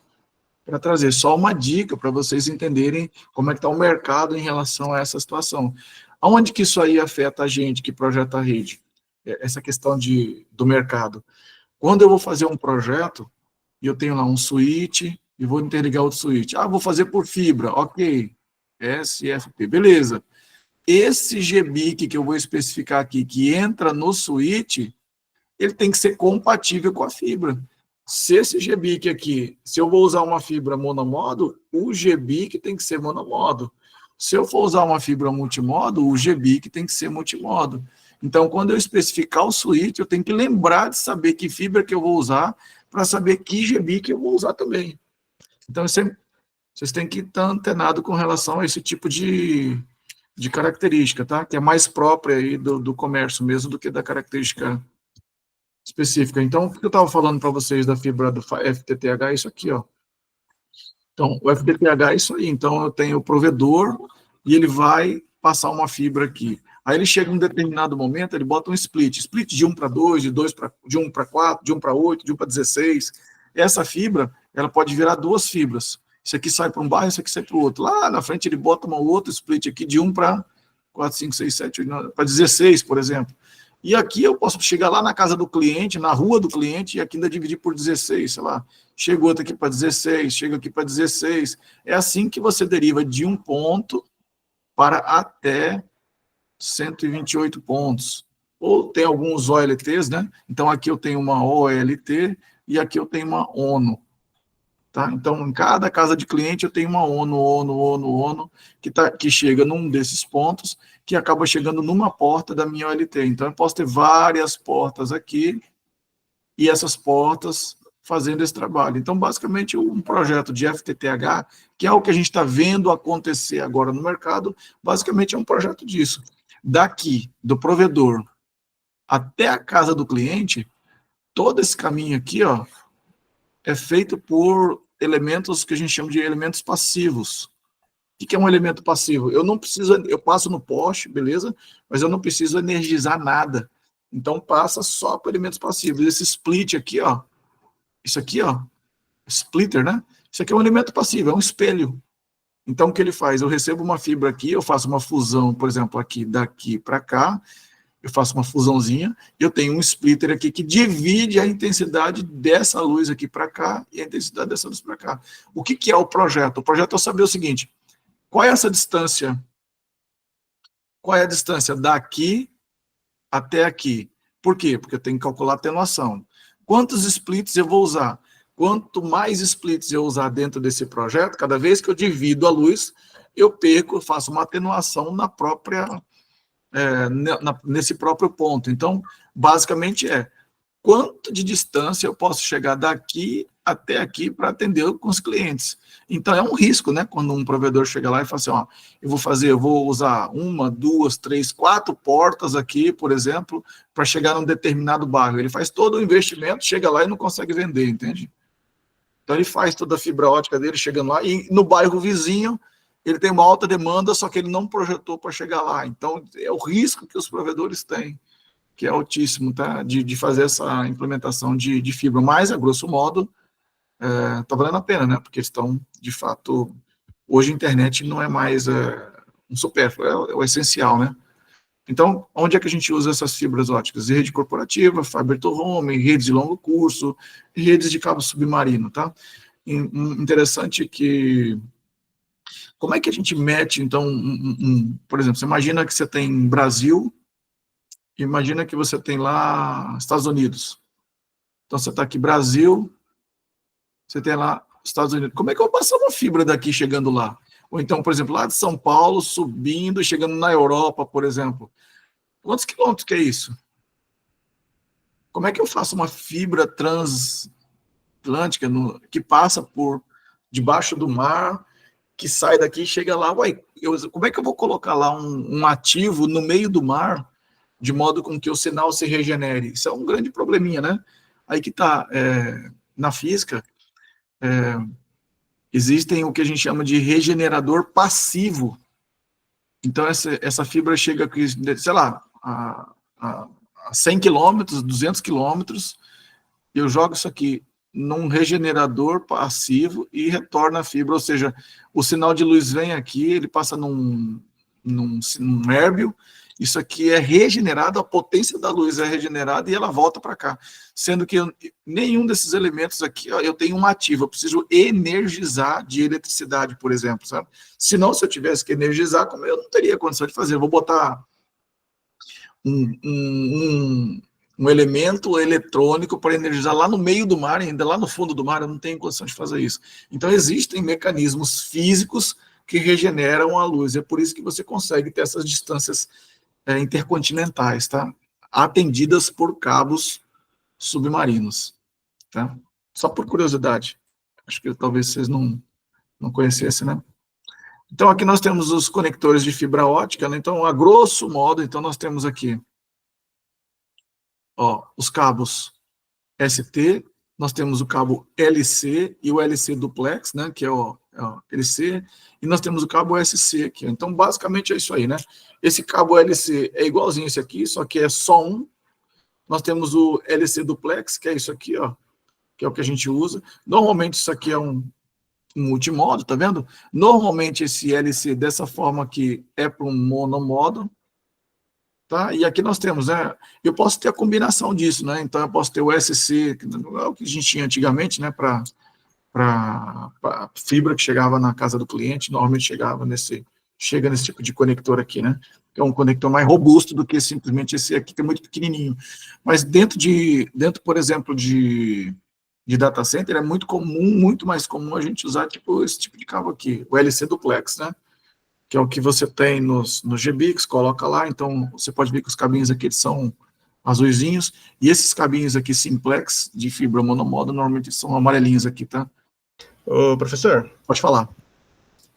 para trazer. Só uma dica para vocês entenderem como é que está o mercado em relação a essa situação. Aonde que isso aí afeta a gente que projeta a rede? Essa questão do mercado. Quando eu vou fazer um projeto, e eu tenho lá um switch, e vou interligar outro switch. Vou fazer por fibra, ok. SFP, beleza. Esse GBIC que eu vou especificar aqui, que entra no switch, ele tem que ser compatível com a fibra. Se esse GBIC aqui, se eu vou usar uma fibra monomodo, o GBIC tem que ser monomodo. Se eu for usar uma fibra multimodo, o GBIC tem que ser multimodo. Então, quando eu especificar o switch, eu tenho que lembrar de saber que fibra que eu vou usar, para saber que GBIC eu vou usar também. Então, vocês têm que estar antenado com relação a esse tipo de característica, tá? Que é mais própria aí do comércio mesmo do que da característica específica. Então, o que eu estava falando para vocês da fibra do FTTH é isso aqui, ó. Então, o FTTH é isso aí. Então, eu tenho o provedor e ele vai passar uma fibra aqui. Aí ele chega em um determinado momento, ele bota um split de 1 para 2, de 1 para 4, de 1 para 8, de 1 para 16. Essa fibra, ela pode virar duas fibras. Isso aqui sai para um bairro, isso aqui sai para o outro. Lá na frente ele bota um outro split aqui de 1 para 4, 5, 6, 7, 8, para 16, por exemplo. E aqui eu posso chegar lá na casa do cliente, na rua do cliente, e aqui ainda dividir por 16, sei lá. Chega outro aqui para 16, chega aqui para 16. É assim que você deriva de um ponto para até 128 pontos. Ou tem alguns OLTs, né? Então aqui eu tenho uma OLT e aqui eu tenho uma ONO. Tá? Então, em cada casa de cliente eu tenho uma ONO, que chega num desses pontos, que acaba chegando numa porta da minha OLT. Então, eu posso ter várias portas aqui, e essas portas fazendo esse trabalho. Então, basicamente, um projeto de FTTH, que é o que a gente está vendo acontecer agora no mercado, basicamente é um projeto disso. Daqui, do provedor, até a casa do cliente, todo esse caminho aqui, ó, é feito por elementos que a gente chama de elementos passivos. O que é um elemento passivo? Eu não preciso, eu passo no poste, beleza? Mas eu não preciso energizar nada. Então passa só por elementos passivos. Esse split aqui, ó, isso aqui, ó, splitter, né? Isso aqui é um elemento passivo, é um espelho. Então o que ele faz? Eu recebo uma fibra aqui, eu faço uma fusão, por exemplo, aqui daqui para cá, eu faço uma fusãozinha, eu tenho um splitter aqui que divide a intensidade dessa luz aqui para cá e a intensidade dessa luz para cá. O que é o projeto? O projeto é saber o seguinte: qual é essa distância? Qual é a distância daqui até aqui? Por quê? Porque eu tenho que calcular a atenuação. Quantos splits eu vou usar? Quanto mais splits eu usar dentro desse projeto, cada vez que eu divido a luz, eu perco, eu faço uma atenuação na própria, nesse próprio ponto. Então, basicamente quanto de distância eu posso chegar daqui até aqui para atender com os clientes. Então, é um risco, né? Quando um provedor chega lá e fala assim, ó, eu vou usar 1, 2, 3, 4 portas aqui, por exemplo, para chegar num determinado bairro. Ele faz todo o investimento, chega lá e não consegue vender, entende? Então, ele faz toda a fibra ótica dele chegando lá, e no bairro vizinho, ele tem uma alta demanda, só que ele não projetou para chegar lá. Então, é o risco que os provedores têm, que é altíssimo, tá? De fazer essa implementação de fibra. Mas, a grosso modo, tá valendo a pena, né? Porque estão, de fato, hoje a internet não é mais um supérfluo, é o essencial, né? Então, onde é que a gente usa essas fibras óticas? Rede corporativa, fiber to home, redes de longo curso, redes de cabo submarino, tá? Interessante que... Como é que a gente mete, então, por exemplo, você imagina que você tem Brasil, imagina que você tem lá Estados Unidos. Então, você está aqui Brasil, você tem lá Estados Unidos. Como é que eu vou passar uma fibra daqui chegando lá? Ou então, por exemplo, lá de São Paulo, subindo e chegando na Europa, por exemplo. Quantos quilômetros que é isso? Como é que eu faço uma fibra transatlântica que passa por debaixo do mar, que sai daqui e chega lá? Uai, como é que eu vou colocar lá um ativo no meio do mar, de modo com que o sinal se regenere? Isso é um grande probleminha, né? Aí que está, na física, existem o que a gente chama de regenerador passivo. Então, essa fibra chega aqui, sei lá, a 100 quilômetros, 200 quilômetros, eu jogo isso aqui num regenerador passivo e retorna a fibra, ou seja, o sinal de luz vem aqui, ele passa num hérbio, isso aqui é regenerado, a potência da luz é regenerada e ela volta para cá. Sendo que nenhum desses elementos aqui, ó, eu tenho um ativo, eu preciso energizar de eletricidade, por exemplo, sabe? Senão, se eu tivesse que energizar, como eu não teria condição de fazer, eu vou botar um elemento eletrônico para energizar lá no meio do mar, ainda lá no fundo do mar, eu não tenho condição de fazer isso. Então, existem mecanismos físicos que regeneram a luz, é por isso que você consegue ter essas distâncias intercontinentais, tá? Atendidas por cabos submarinos, tá? Só por curiosidade. Acho que talvez vocês não conhecessem, né? Então, aqui nós temos os conectores de fibra ótica, né? Então, a grosso modo, então nós temos aqui, ó, os cabos ST, nós temos o cabo LC e o LC duplex, né? Que é ó, LC, e nós temos o cabo SC aqui. Então, basicamente é isso aí, né? Esse cabo LC é igualzinho esse aqui, só que é só um. Nós temos o LC duplex, que é isso aqui, ó, que é o que a gente usa. Normalmente isso aqui é um multimodo, tá vendo? Normalmente esse LC dessa forma aqui é para um monomodo, tá? E aqui nós temos, né? Eu posso ter a combinação disso, né? Então eu posso ter o SC, que é o que a gente tinha antigamente, né? Para fibra que chegava na casa do cliente, normalmente chega nesse tipo de conector aqui, né? Que é um conector mais robusto do que simplesmente esse aqui, que é muito pequenininho. Mas dentro, por exemplo, de data center, é muito comum, muito mais comum a gente usar tipo, esse tipo de cabo aqui, o LC duplex, né? Que é o que você tem nos GBICs, coloca lá, então você pode ver que os cabinhos aqui são azuisinhos, e esses cabinhos aqui simplex, de fibra monomodo, normalmente são amarelinhos aqui, tá? Ô, professor, Pode falar.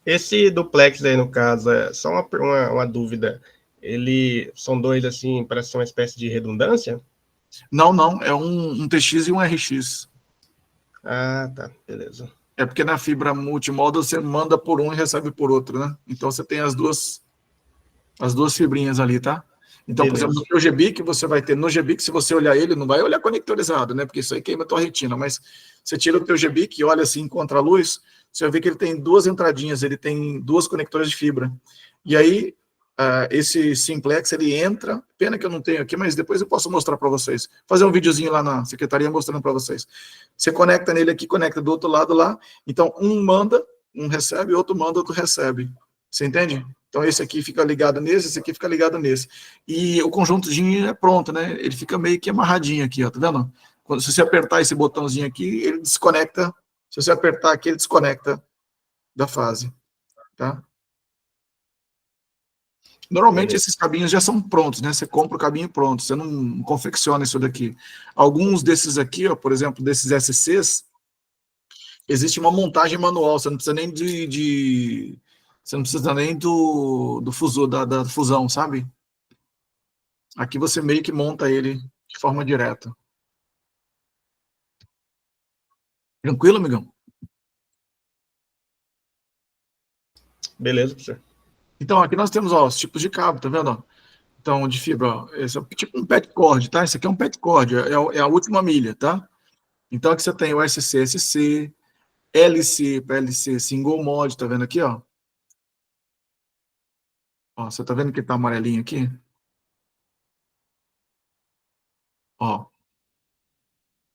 esse duplex aí, no caso, é só uma dúvida. São dois, assim, parece ser uma espécie de redundância? Não, não, é um TX e um RX. Ah, tá, beleza. É porque na fibra multimodo você manda por um e recebe por outro, né? Então você tem as duas fibrinhas ali, tá? Então, por exemplo, Beleza. no teu GBIC, você vai ter, no GBIC, se você olhar ele, não vai olhar conectorizado, né? Porque isso aí queima a tua retina, mas você tira o teu GBIC e olha assim contra a luz, você vai ver que ele tem duas entradinhas, ele tem duas conectoras de fibra. E aí, esse simplex, ele entra, pena que eu não tenho aqui, mas depois eu posso mostrar para vocês. Fazer um videozinho lá na secretaria mostrando para vocês. Você conecta nele aqui, conecta do outro lado lá, então um manda, um recebe, outro manda, outro recebe. Você entende? Então, esse aqui fica ligado nesse, esse aqui fica ligado nesse. E o conjuntozinho é pronto, né? Ele fica meio que amarradinho aqui, ó, tá vendo? Se você apertar esse botãozinho aqui, ele desconecta. Se você apertar aqui, ele desconecta da fase, tá? Normalmente, Beleza. esses cabinhos já são prontos, né? Você compra o cabinho pronto, você não confecciona isso daqui. Alguns desses aqui, ó, por exemplo, desses SCs, existe uma montagem manual, você não precisa nem você não precisa nem do fusor, da fusão, sabe? Aqui você meio que monta ele de forma direta. Tranquilo, amigão? Beleza, professor. Então, aqui nós temos, ó, os tipos de cabo, tá vendo? Ó? Então, de fibra, ó, esse é tipo um pet cord, tá? Esse aqui é um pet cord, é a última milha, tá? Então, aqui você tem o SC, LC, PLC, single mod, tá vendo aqui, ó? Ó, você tá vendo que tá amarelinho aqui? Ó,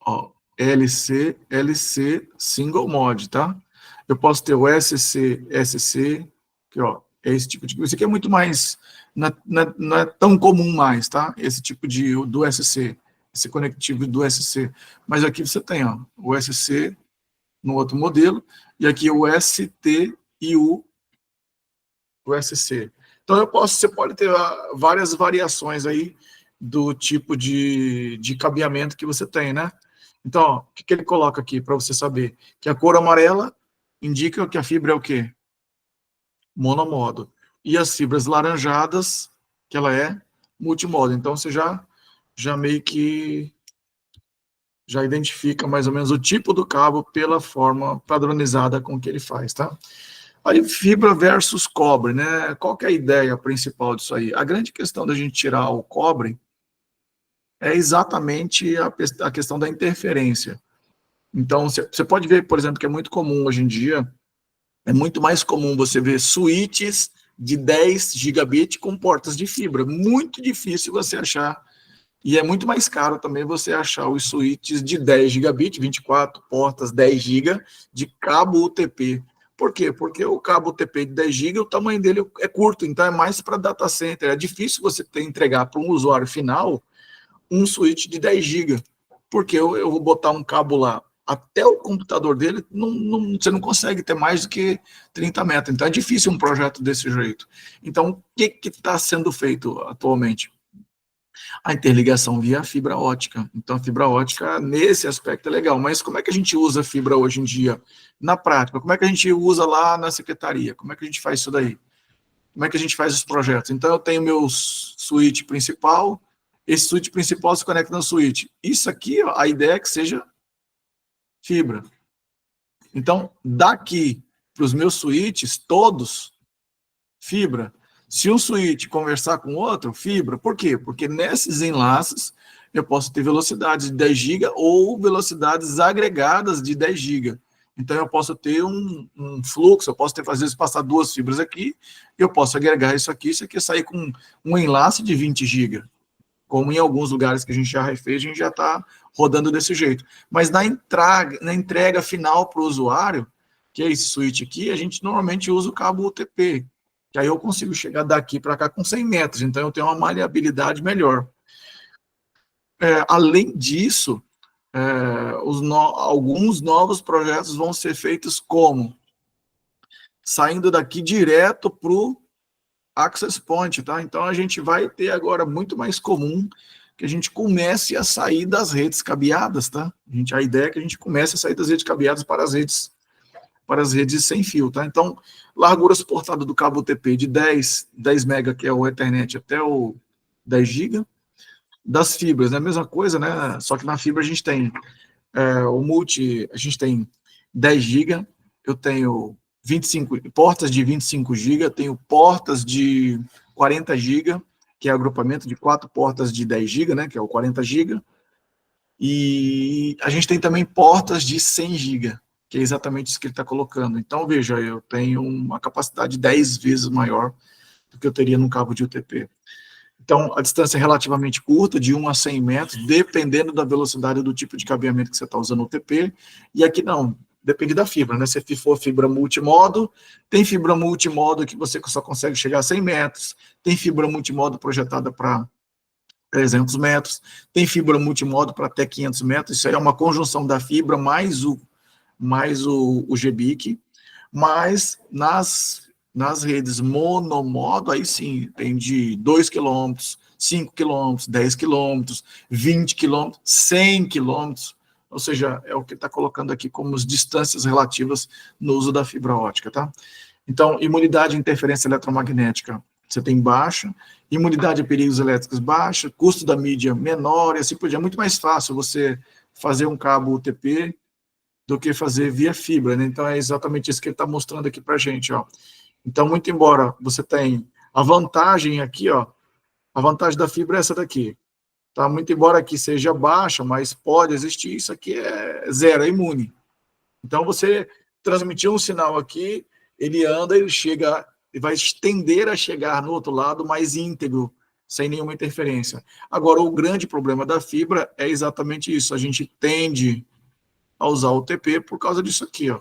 ó, LC, single mod, tá? Eu posso ter o SC, que ó, é esse tipo de coisa. Isso aqui é muito mais, não é tão comum mais, tá? Esse tipo do SC, esse conectivo do SC. Mas aqui você tem, ó, o SC no outro modelo, e aqui o ST e o SC. Então você pode ter várias variações aí do tipo de cabeamento que você tem, né? Então, ó, o que ele coloca aqui para você saber? Que a cor amarela indica que a fibra é o quê? Monomodo. E as fibras laranjadas, que ela é multimodo. Então, você já meio que já identifica mais ou menos o tipo do cabo pela forma padronizada com que ele faz, tá? Aí, fibra versus cobre, né? Qual que é a ideia principal disso aí? A grande questão da gente tirar o cobre é exatamente a questão da interferência. Então, você pode ver, por exemplo, que é muito comum hoje em dia, é muito mais comum você ver switches de 10 gigabit com portas de fibra. Muito difícil você achar. E é muito mais caro também você achar os switches de 10 gigabit, 24 portas, 10 GB, de cabo UTP. Por quê? Porque o cabo UTP de 10 GB, o tamanho dele é curto, então é mais para data center. É difícil você entregar para um usuário final um switch de 10 GB. Porque eu vou botar um cabo lá até o computador dele, você não consegue ter mais do que 30 metros. Então é difícil um projeto desse jeito. Então, o que está sendo feito atualmente? A interligação via fibra ótica. Então, a fibra ótica, nesse aspecto, é legal. Mas como é que a gente usa a fibra hoje em dia na prática? Como é que a gente usa lá na secretaria? Como é que a gente faz isso daí? Como é que a gente faz os projetos? Então, eu tenho meu switch principal, esse switch principal se conecta no switch. Isso aqui, a ideia é que seja fibra. Então, daqui, para os meus switches, todos, fibra. Se um switch conversar com outro, fibra. Por quê? Porque nesses enlaces eu posso ter velocidades de 10 GB ou velocidades agregadas de 10 GB. Então eu posso ter um fluxo, eu posso ter, às vezes, passar 2 fibras aqui, eu posso agregar isso aqui sair com um enlace de 20 GB. Como em alguns lugares que a gente já refez, a gente já está rodando desse jeito. Mas na entrega final para o usuário, que é esse switch aqui, a gente normalmente usa o cabo UTP, que aí eu consigo chegar daqui para cá com 100 metros, então eu tenho uma maleabilidade melhor. Além disso, alguns novos projetos vão ser feitos como? Saindo daqui direto para o access point, tá? Então a gente vai ter agora muito mais comum que a gente comece a sair das redes cabeadas, tá? A ideia é que a gente comece a sair das redes cabeadas para as redes sem fio, tá? Então, largura suportada do cabo UTP de 10 MB, que é o Ethernet, até o 10 GB. Das fibras, é a mesma coisa, né? Só que na fibra a gente tem a gente tem 10 GB, eu tenho 25 portas de 25 GB, tenho portas de 40 GB, que é agrupamento de 4 portas de 10 GB, né, que é o 40 GB, e a gente tem também portas de 100 GB, que é exatamente isso que ele está colocando. Então, veja, eu tenho uma capacidade 10 vezes maior do que eu teria num cabo de UTP. Então, a distância é relativamente curta, de 1 a 100 metros, dependendo da velocidade do tipo de cabeamento que você está usando o UTP, e aqui não, depende da fibra, né? Se for fibra multimodo, tem fibra multimodo que você só consegue chegar a 100 metros, tem fibra multimodo projetada para 300 metros, tem fibra multimodo para até 500 metros, isso aí é uma conjunção da fibra mais o GBIC, mas nas redes monomodo, aí sim, tem de 2 km, 5 km, 10 km, 20 km, 100 km, ou seja, é o que está colocando aqui como as distâncias relativas no uso da fibra ótica, tá? Então, imunidade à interferência eletromagnética, você tem baixa, imunidade a perigos elétricos baixa, custo da mídia menor, e assim por diante. É muito mais fácil você fazer um cabo UTP do que fazer via fibra, né? Então, é exatamente isso que ele está mostrando aqui para a gente, ó. Então, muito embora você tenha a vantagem aqui, ó, a vantagem da fibra é essa daqui, tá? Muito embora aqui seja baixa, mas pode existir, isso aqui é zero, é imune. Então, você transmitir um sinal aqui, ele anda, ele chega, ele vai tender a chegar no outro lado mais íntegro, sem nenhuma interferência. Agora, o grande problema da fibra é exatamente isso, a gente tende a usar o TP por causa disso aqui, ó.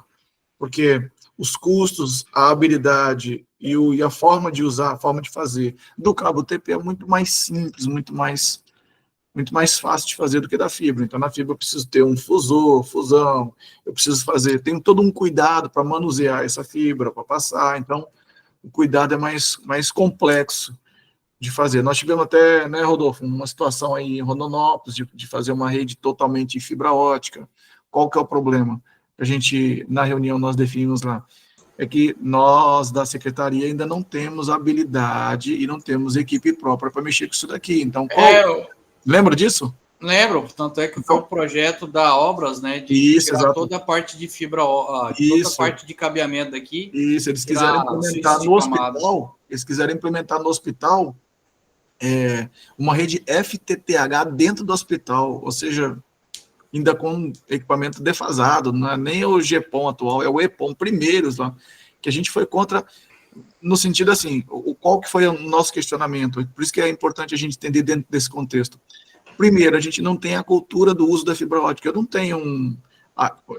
Porque os custos, a habilidade e a forma de usar, a forma de fazer do cabo TP é muito mais simples, muito mais fácil de fazer do que da fibra. Então, na fibra eu preciso ter um fusão, eu preciso tenho todo um cuidado para manusear essa fibra, para passar. Então, o cuidado é mais complexo de fazer. Nós tivemos até, né, Rodolfo, uma situação aí em Rondonópolis de fazer uma rede totalmente fibra ótica. Qual que é o problema? A gente, na reunião, nós definimos lá, é que nós, da secretaria, ainda não temos habilidade e não temos equipe própria para mexer com isso daqui. Então, lembra disso? Lembro, tanto é que foi um projeto da Obras, né, de tirar toda a parte de fibra, toda a parte de cabeamento daqui. Isso, eles quiseram implementar no hospital, uma rede FTTH dentro do hospital, ou seja, ainda com equipamento defasado, não é nem o GPON atual, é o EPON primeiros lá, que a gente foi contra, no sentido assim, qual que foi o nosso questionamento, por isso que é importante a gente entender dentro desse contexto. Primeiro, a gente não tem a cultura do uso da fibra ótica, eu não tenho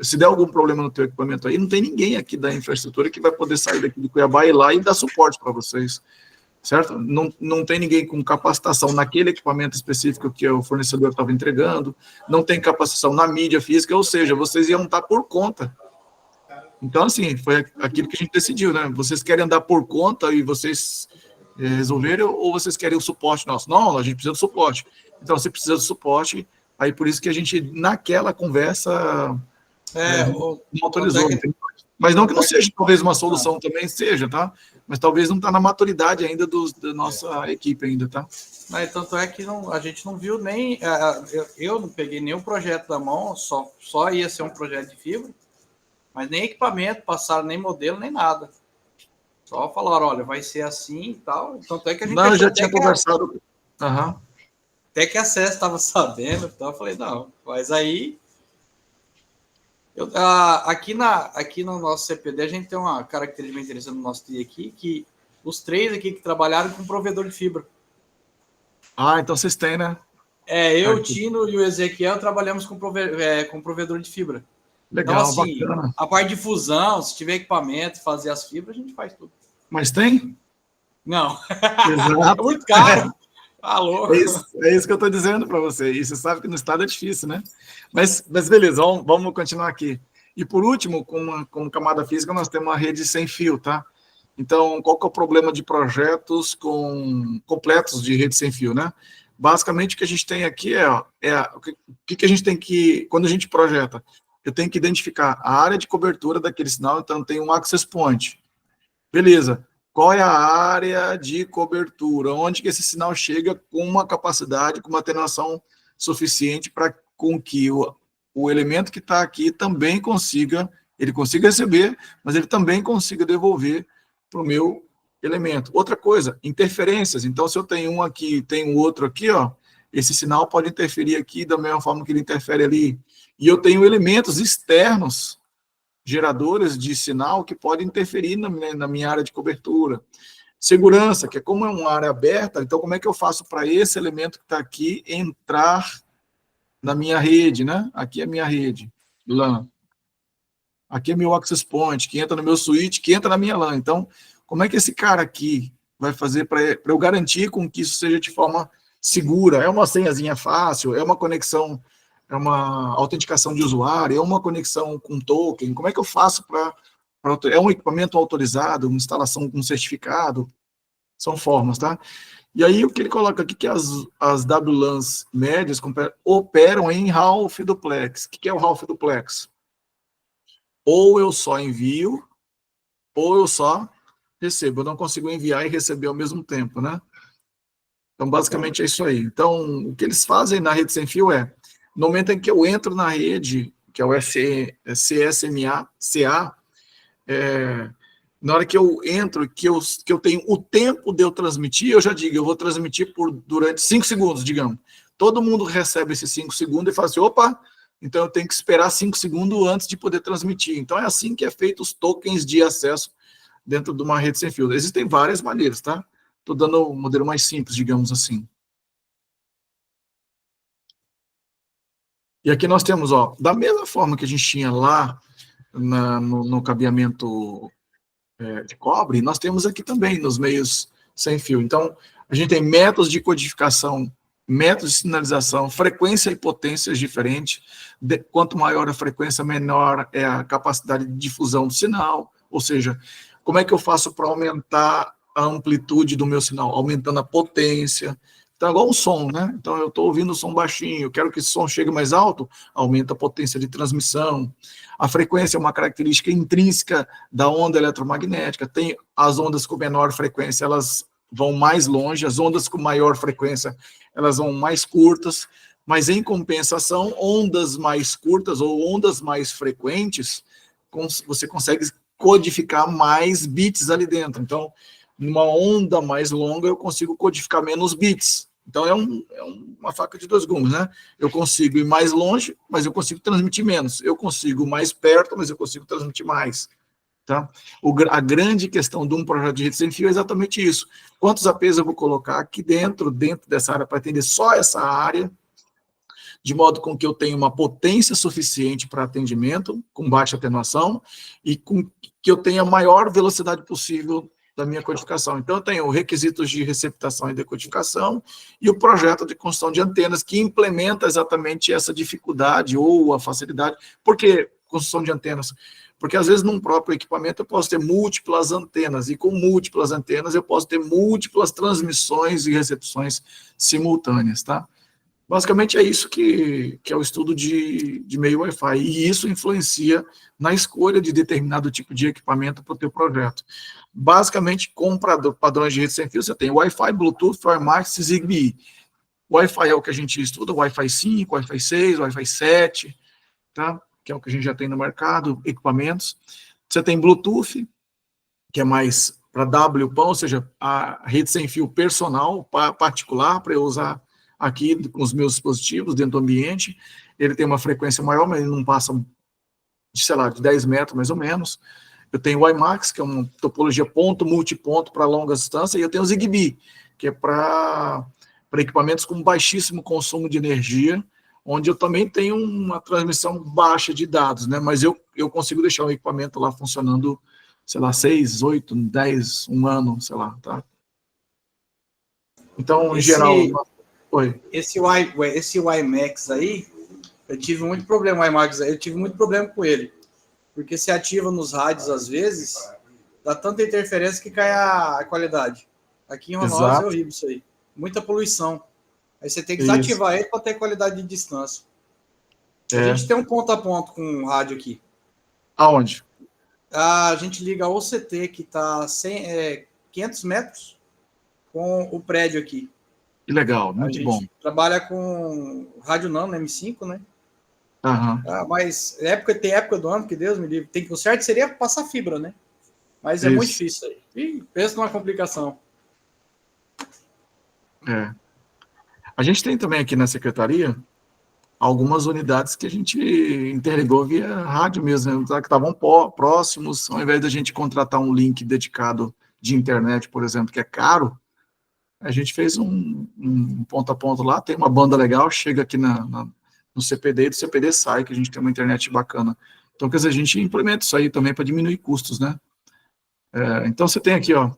se der algum problema no teu equipamento aí, não tem ninguém aqui da infraestrutura que vai poder sair daqui de Cuiabá e ir lá e dar suporte para vocês, certo? Não tem ninguém com capacitação naquele equipamento específico que o fornecedor estava entregando, não tem capacitação na mídia física, ou seja, vocês iam estar por conta. Então, assim, foi aquilo que a gente decidiu, né? Vocês querem andar por conta e vocês resolveram, ou vocês querem o suporte nosso? Não, a gente precisa do suporte. Então, se precisa do suporte, aí por isso que a gente, naquela conversa, não autorizou. Mas não que não seja, talvez, uma solução também seja, tá? Mas talvez não está na maturidade ainda da nossa equipe ainda, tá? Mas tanto é que a gente não viu nem... Eu não peguei nenhum projeto da mão, só ia ser um projeto de fibra. Mas nem equipamento passaram, nem modelo, nem nada. Só falaram, olha, vai ser assim e tal. Tanto é que a gente... Não, eu já tinha conversado. Até que a SES estava sabendo, então eu falei, não, mas aí... aqui no nosso CPD, a gente tem uma característica bem interessante no nosso TI aqui, que os 3 aqui que trabalharam com provedor de fibra. Então vocês têm, né? Eu, o Tino e o Ezequiel trabalhamos com provedor de fibra. Legal, então, assim, bacana. A parte de fusão, se tiver equipamento, fazer as fibras, a gente faz tudo. Mas tem? Não. Exato. É muito caro. Alô. É isso que eu estou dizendo para você. E você sabe que no estado é difícil, né? Mas beleza, vamos continuar aqui. E por último, como camada física, nós temos uma rede sem fio, tá? Então, qual que é o problema de projetos completos de rede sem fio, né? Basicamente, o que a gente tem aqui o que a gente tem que... Quando a gente projeta, eu tenho que identificar a área de cobertura daquele sinal, então tem um access point. Beleza. Qual é a área de cobertura? Onde que esse sinal chega com uma capacidade, com uma atenuação suficiente para com que o elemento que está aqui também consiga receber, mas ele também consiga devolver para o meu elemento. Outra coisa, interferências. Então, se eu tenho um aqui e tenho outro aqui, esse sinal pode interferir aqui da mesma forma que ele interfere ali. E eu tenho elementos externos, geradores de sinal, que podem interferir na minha área de cobertura. Segurança, que como é uma área aberta, então como é que eu faço para esse elemento que está aqui entrar na minha rede, né? Aqui é a minha rede, LAN. Aqui é meu access point, que entra no meu switch, que entra na minha LAN. Então, como é que esse cara aqui vai fazer para eu garantir com que isso seja de forma segura? É uma senhazinha fácil? É uma conexão, é uma autenticação de usuário? É uma conexão com token? Como é que eu faço para... É um equipamento autorizado, uma instalação com certificado? São formas, tá? E aí, o que ele coloca aqui, que as WLANs médias operam em half duplex. O que é o half duplex? Ou eu só envio, ou eu só recebo. Eu não consigo enviar e receber ao mesmo tempo, né? Então, basicamente, é isso aí. Então, o que eles fazem na rede sem fio no momento em que eu entro na rede, que é o CSMA, na hora que eu entro, que eu tenho o tempo de eu transmitir, eu já digo, eu vou transmitir durante 5 segundos, digamos. Todo mundo recebe esses 5 segundos e fala assim, opa, então eu tenho que esperar 5 segundos antes de poder transmitir. Então é assim que é feito os tokens de acesso dentro de uma rede sem fio. Existem várias maneiras, tá? Estou dando um modelo mais simples, digamos assim. E aqui nós temos, da mesma forma que a gente tinha lá no cabeamento de cobre, nós temos aqui também nos meios sem fio. Então, a gente tem métodos de codificação, métodos de sinalização, frequência e potências diferentes. Quanto maior a frequência, menor é a capacidade de difusão do sinal. Ou seja, como é que eu faço para aumentar a amplitude do meu sinal? Aumentando a potência. Então, é igual um som, né? Então, eu estou ouvindo o som baixinho, eu quero que esse som chegue mais alto, aumenta a potência de transmissão. A frequência é uma característica intrínseca da onda eletromagnética. Tem as ondas com menor frequência, elas vão mais longe, as ondas com maior frequência, elas vão mais curtas, mas, em compensação, ondas mais curtas ou ondas mais frequentes, você consegue codificar mais bits ali dentro. Então, numa onda mais longa, eu consigo codificar menos bits. Então, é uma faca de 2 gumes, né? Eu consigo ir mais longe, mas eu consigo transmitir menos. Eu consigo ir mais perto, mas eu consigo transmitir mais. Tá? A grande questão de um projeto de rede sem fio é exatamente isso. Quantos APs eu vou colocar aqui dentro dessa área, para atender só essa área, de modo com que eu tenha uma potência suficiente para atendimento, com baixa atenuação, e com que eu tenha a maior velocidade possível da minha codificação. Então, eu tenho requisitos de receptação e decodificação e o projeto de construção de antenas que implementa exatamente essa dificuldade ou a facilidade. Por que construção de antenas? Porque, às vezes, num próprio equipamento, eu posso ter múltiplas antenas, e com múltiplas antenas, eu posso ter múltiplas transmissões e recepções simultâneas, tá? Basicamente, é isso que é o estudo de meio Wi-Fi, e isso influencia na escolha de determinado tipo de equipamento para o teu projeto. Basicamente, com padrões de rede sem fio, você tem Wi-Fi, Bluetooth, WiMAX e Zigbee. Wi-Fi é o que a gente estuda, Wi-Fi 5, Wi-Fi 6, Wi-Fi 7, tá? que é o que a gente já tem no mercado, equipamentos. Você tem Bluetooth, que é mais para WPAN, ou seja, a rede sem fio personal, particular, para eu usar aqui com os meus dispositivos dentro do ambiente. Ele tem uma frequência maior, mas ele não passa de, sei lá, de 10 metros, mais ou menos. Eu tenho o WiMAX, que é uma topologia ponto, multiponto para longa distância, e eu tenho o Zigbee, que é para equipamentos com baixíssimo consumo de energia, onde eu também tenho uma transmissão baixa de dados, né? Mas eu consigo deixar o equipamento lá funcionando, sei lá, 6, 8, 10, um ano, sei lá, tá? Então, em geral... Oi. Esse WiMAX aí, eu tive muito problema, eu tive muito problema com ele, porque se ativa nos rádios, às vezes, dá tanta interferência que cai a qualidade. Aqui em Ronaldo é horrível isso aí. Muita poluição. Aí você tem que desativar ele para ter qualidade de distância. A gente tem um ponto a ponto com um rádio aqui. Aonde? A gente liga a OCT, que está 500 metros, com o prédio aqui. Que legal, muito bom. Trabalha com rádio nano, M5, né? Uhum. Mas tem época do ano, que Deus me livre. O certo seria passar fibra, né? Mas é muito difícil aí. E pensa numa complicação. A gente tem também aqui na secretaria algumas unidades que a gente interligou via rádio mesmo, né, que estavam próximos, ao invés da gente contratar um link dedicado de internet, por exemplo, que é caro, a gente fez um ponto a ponto lá, tem uma banda legal, chega aqui no CPD, e do CPD sai, que a gente tem uma internet bacana. Então, quer dizer, a gente implementa isso aí também para diminuir custos, né? Então, você tem aqui, ó,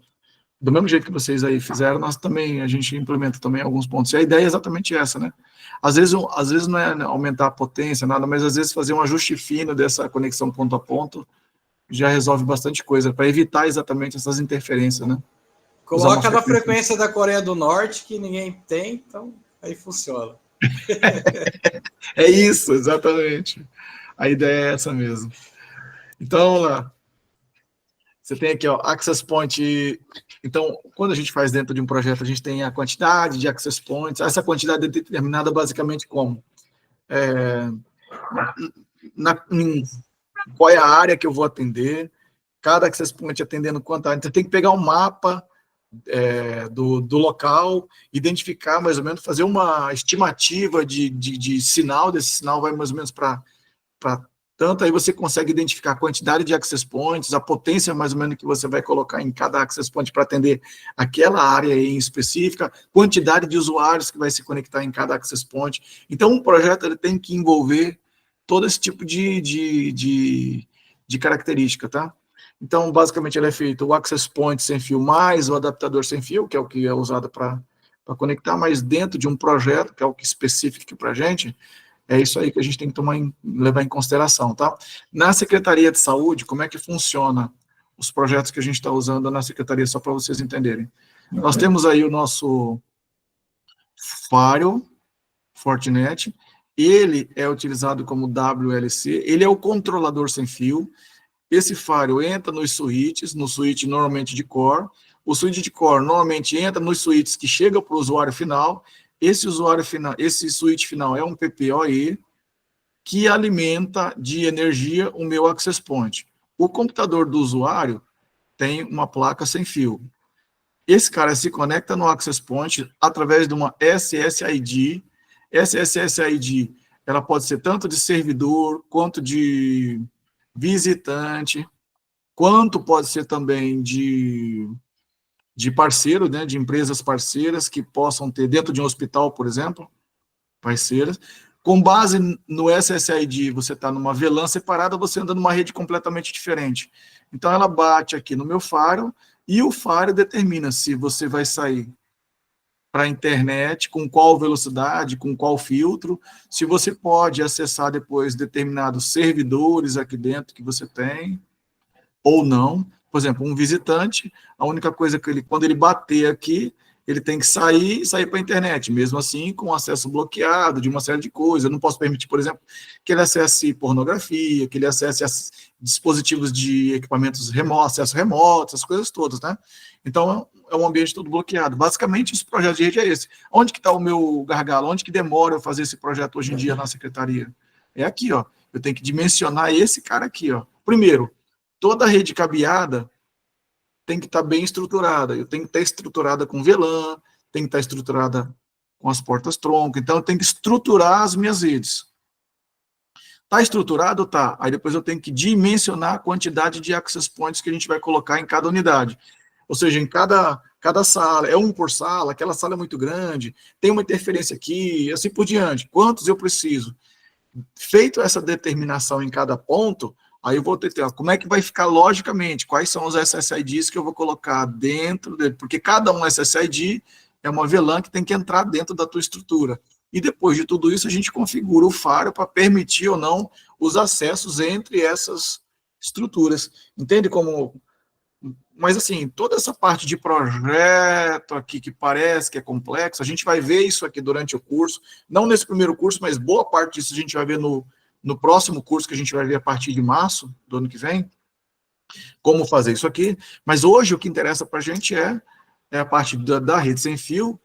do mesmo jeito que vocês aí fizeram, a gente implementa também alguns pontos. E a ideia é exatamente essa, né? Às vezes não é aumentar a potência, nada, mas às vezes fazer um ajuste fino dessa conexão ponto a ponto já resolve bastante coisa, para evitar exatamente essas interferências, né? Coloca na frequência da Coreia do Norte, que ninguém tem, então aí funciona. É isso, exatamente. A ideia é essa mesmo. Então, vamos lá. Você tem aqui, ó, Access Point. Então, quando a gente faz dentro de um projeto, a gente tem a quantidade de Access Points. Essa quantidade é determinada basicamente como? Qual é a área que eu vou atender, cada Access Point atendendo quanta área. Então, tem que pegar um mapa do local, identificar mais ou menos, fazer uma estimativa de sinal, desse sinal vai mais ou menos para tanto, aí você consegue identificar a quantidade de access points, a potência mais ou menos que você vai colocar em cada access point para atender aquela área em específica, quantidade de usuários que vai se conectar em cada access point. Então, um projeto ele tem que envolver todo esse tipo de característica, tá? Então, basicamente, ele é feito o access point sem fio mais o adaptador sem fio, que é o que é usado para conectar, mas dentro de um projeto, que é o que específico para a gente, é isso aí que a gente tem que levar em consideração, tá? Na Secretaria de Saúde, como é que funciona os projetos que a gente está usando na Secretaria, só para vocês entenderem. Nós temos aí o nosso Firewall, Fortinet, ele é utilizado como WLC, ele é o controlador sem fio. Esse Firewall entra nos switches, no switch normalmente de core, o switch de core normalmente entra nos switches que chega para o usuário final. Esse switch final é um PPoE que alimenta de energia o meu access point. O computador do usuário tem uma placa sem fio. Esse cara se conecta no access point através de uma SSID. Essa SSID, ela pode ser tanto de servidor, quanto de visitante, quanto pode ser também de parceiro, né, de empresas parceiras que possam ter dentro de um hospital, por exemplo, parceiras. Com base no SSID, você está numa VLAN separada, você anda numa rede completamente diferente. Então, ela bate aqui no meu firewall e o firewall determina se você vai sair para a internet, com qual velocidade, com qual filtro, se você pode acessar depois determinados servidores aqui dentro que você tem, ou não. Por exemplo, um visitante, a única coisa que quando ele bater aqui, ele tem que sair para a internet, mesmo assim, com acesso bloqueado de uma série de coisas. Eu não posso permitir, por exemplo, que ele acesse pornografia, que ele acesse dispositivos de equipamentos remotos, acesso remoto, essas coisas todas, né? Então, é um ambiente todo bloqueado. Basicamente, esse projeto de rede é esse. Onde que está o meu gargalo? Onde que demora eu fazer esse projeto hoje em dia na secretaria? É aqui, ó. Eu tenho que dimensionar esse cara aqui, ó. Primeiro, toda a rede cabeada tem que estar bem estruturada. Eu tenho que estar estruturada com VLAN, tem que estar estruturada com as portas-tronco. Então, eu tenho que estruturar as minhas redes. Está estruturado? Tá. Aí depois eu tenho que dimensionar a quantidade de access points que a gente vai colocar em cada unidade. Ou seja, em cada sala, é um por sala, aquela sala é muito grande, tem uma interferência aqui, e assim por diante. Quantos eu preciso? Feito essa determinação em cada ponto, aí eu vou ter, como é que vai ficar logicamente, quais são os SSIDs que eu vou colocar dentro dele, porque cada um SSID é uma VLAN que tem que entrar dentro da tua estrutura. E depois de tudo isso, a gente configura o firewall para permitir ou não os acessos entre essas estruturas. Entende como... Mas, assim, toda essa parte de projeto aqui, que parece que é complexo, a gente vai ver isso aqui durante o curso, não nesse primeiro curso, mas boa parte disso a gente vai ver no próximo curso, que a gente vai ver a partir de março do ano que vem, como fazer isso aqui. Mas hoje o que interessa para a gente é a parte da rede sem fio,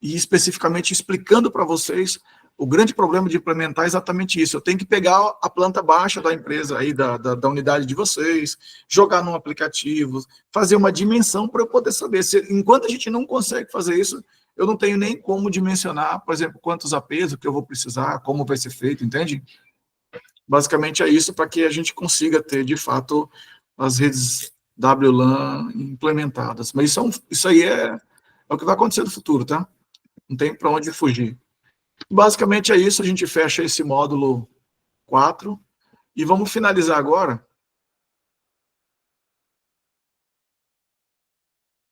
e especificamente explicando para vocês o grande problema de implementar é exatamente isso. Eu tenho que pegar a planta baixa da empresa, aí, da unidade de vocês, jogar num aplicativo, fazer uma dimensão para eu poder saber. Enquanto a gente não consegue fazer isso, eu não tenho nem como dimensionar, por exemplo, quantos APs, o que eu vou precisar, como vai ser feito, entende? Basicamente é isso, para que a gente consiga ter, de fato, as redes WLAN implementadas. Mas isso aí é o que vai acontecer no futuro, tá? Não tem para onde fugir. Basicamente é isso, a gente fecha esse módulo 4 e vamos finalizar agora.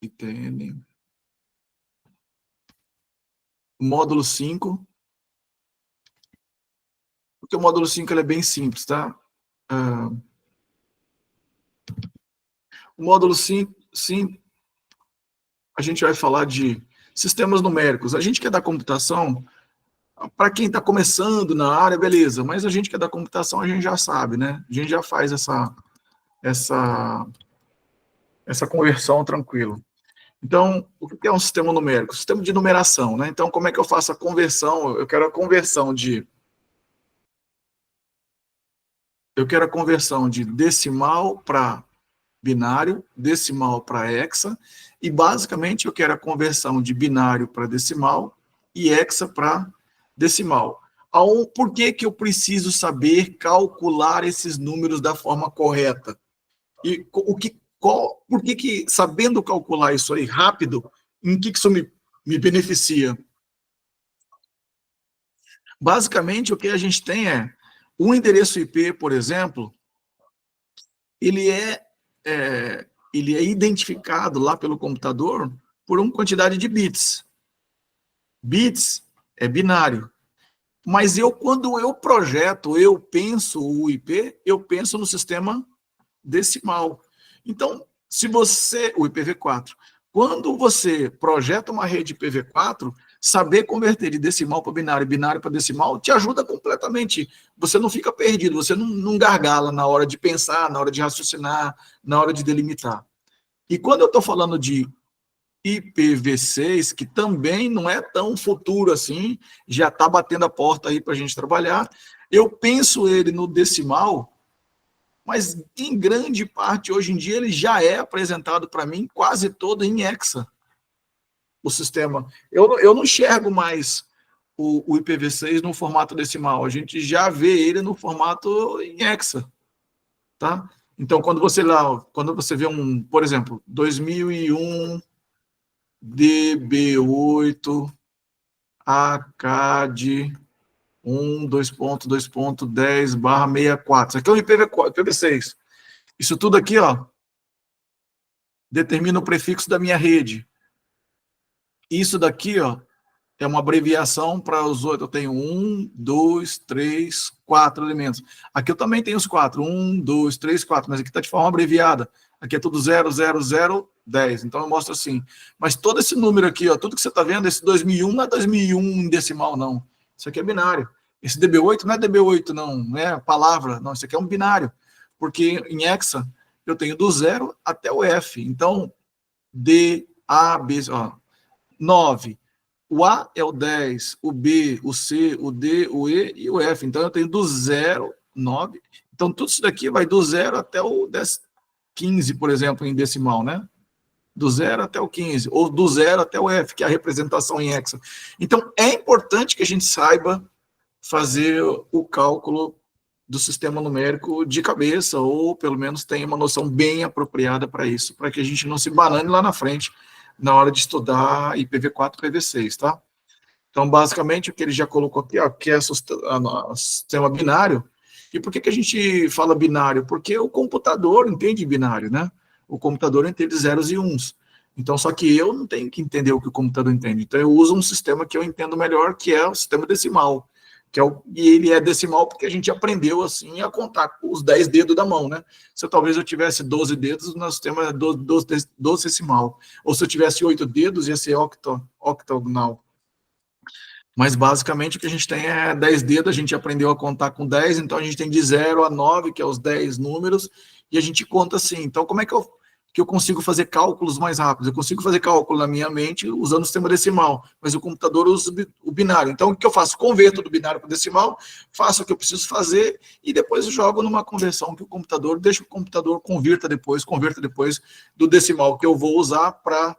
Entendem? Módulo 5. Porque o módulo 5 ele é bem simples, tá? O módulo 5, sim, a gente vai falar de sistemas numéricos. A gente que é da computação, para quem está começando na área, beleza, mas a gente que é da computação, a gente já sabe, né? A gente já faz essa conversão tranquilo. Então, o que é um sistema numérico? Sistema de numeração, né? Então, como é que eu faço a conversão? Eu quero a conversão de decimal para binário, decimal para hexa, e basicamente eu quero a conversão de binário para decimal e hexa para decimal. Por que eu preciso saber calcular esses números da forma correta? E por que sabendo calcular isso aí rápido, em que isso me beneficia? Basicamente, o que a gente tem é um endereço IP, por exemplo, ele é identificado lá pelo computador por uma quantidade de bits. Bits é binário. Mas quando eu projeto, eu penso o IP, eu penso no sistema decimal. Então, o IPv4, quando você projeta uma rede IPv4, saber converter de decimal para binário, binário para decimal, te ajuda completamente. Você não fica perdido, você não gargala na hora de pensar, na hora de raciocinar, na hora de delimitar. E quando eu estou falando de IPv6, que também não é tão futuro assim, já está batendo a porta aí para a gente trabalhar, eu penso ele no decimal, mas em grande parte, hoje em dia, ele já é apresentado para mim quase todo em hexa, o sistema. Eu não enxergo mais o IPv6 no formato decimal, a gente já vê ele no formato em hexa, tá? Então, quando você vê por exemplo, 2001 DB8 ACAD 1.2.2.10/64. Isso aqui é o IPv6. Isso tudo aqui, ó, determina o prefixo da minha rede. Isso daqui, ó, é uma abreviação para os outros. Eu tenho 1, 2, 3, 4 elementos. Aqui eu também tenho os 4. 1, 2, 3, 4. Mas aqui está de forma abreviada. Aqui é tudo 0, 0, 0, 10. Então eu mostro assim. Mas todo esse número aqui, ó, tudo que você está vendo, esse 2001 não é 2001 em decimal, não. Isso aqui é binário. Esse DB8 não é DB8, não é palavra. Não, isso aqui é um binário. Porque em hexa eu tenho do 0 até o F. Então, D, A, B, ó, 9. O A é o 10, o B, o C, o D, o E e o F. Então, eu tenho do 0 9. Então, tudo isso daqui vai do 0 até o 15, por exemplo, em decimal, né? Do 0 até o 15, ou do 0 até o F, que é a representação em hexa. Então, é importante que a gente saiba fazer o cálculo do sistema numérico de cabeça, ou pelo menos tenha uma noção bem apropriada para isso, para que a gente não se banane lá na frente, na hora de estudar IPv4 e IPv6, tá? Então, basicamente, o que ele já colocou aqui, ó, que é o sistema binário. E por que a gente fala binário? Porque o computador entende binário, né? O computador entende zeros e uns. Então, só que eu não tenho que entender o que o computador entende. Então, eu uso um sistema que eu entendo melhor, que é o sistema decimal. E ele é decimal porque a gente aprendeu, assim, a contar com os 10 dedos da mão, né? Se talvez eu tivesse 12 dedos, no sistema é 12 decimal. Ou se eu tivesse 8 dedos, ia ser octogonal. Mas, basicamente, o que a gente tem é 10 dedos, a gente aprendeu a contar com 10, então a gente tem de 0 a 9, que é os 10 números, e a gente conta assim. Então, como é que eu consigo fazer cálculos mais rápidos? Eu consigo fazer cálculo na minha mente usando o sistema decimal, mas o computador usa o binário. Então, o que eu faço? Converto do binário para o decimal, faço o que eu preciso fazer, e depois eu jogo numa conversão que o computador, deixa o computador converta depois do decimal que eu vou usar para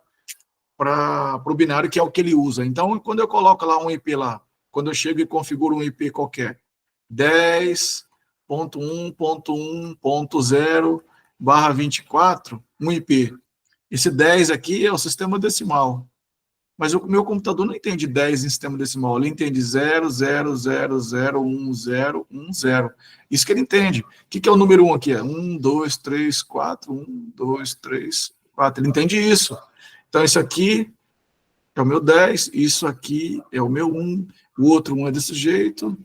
o binário, que é o que ele usa. Então, quando eu coloco lá um IP lá, quando eu chego e configuro um IP qualquer, 10.1.1.0/24, um IP. Esse 10 aqui é o sistema decimal. Mas o meu computador não entende 10 em sistema decimal, ele entende 0,0001010. Isso que ele entende. O que é o número 1 aqui? É 1, 2, 3, 4, 1, 2, 3, 4. Ele entende isso. Então, isso aqui é o meu 10, isso aqui é o meu 1, o outro 1 é desse jeito,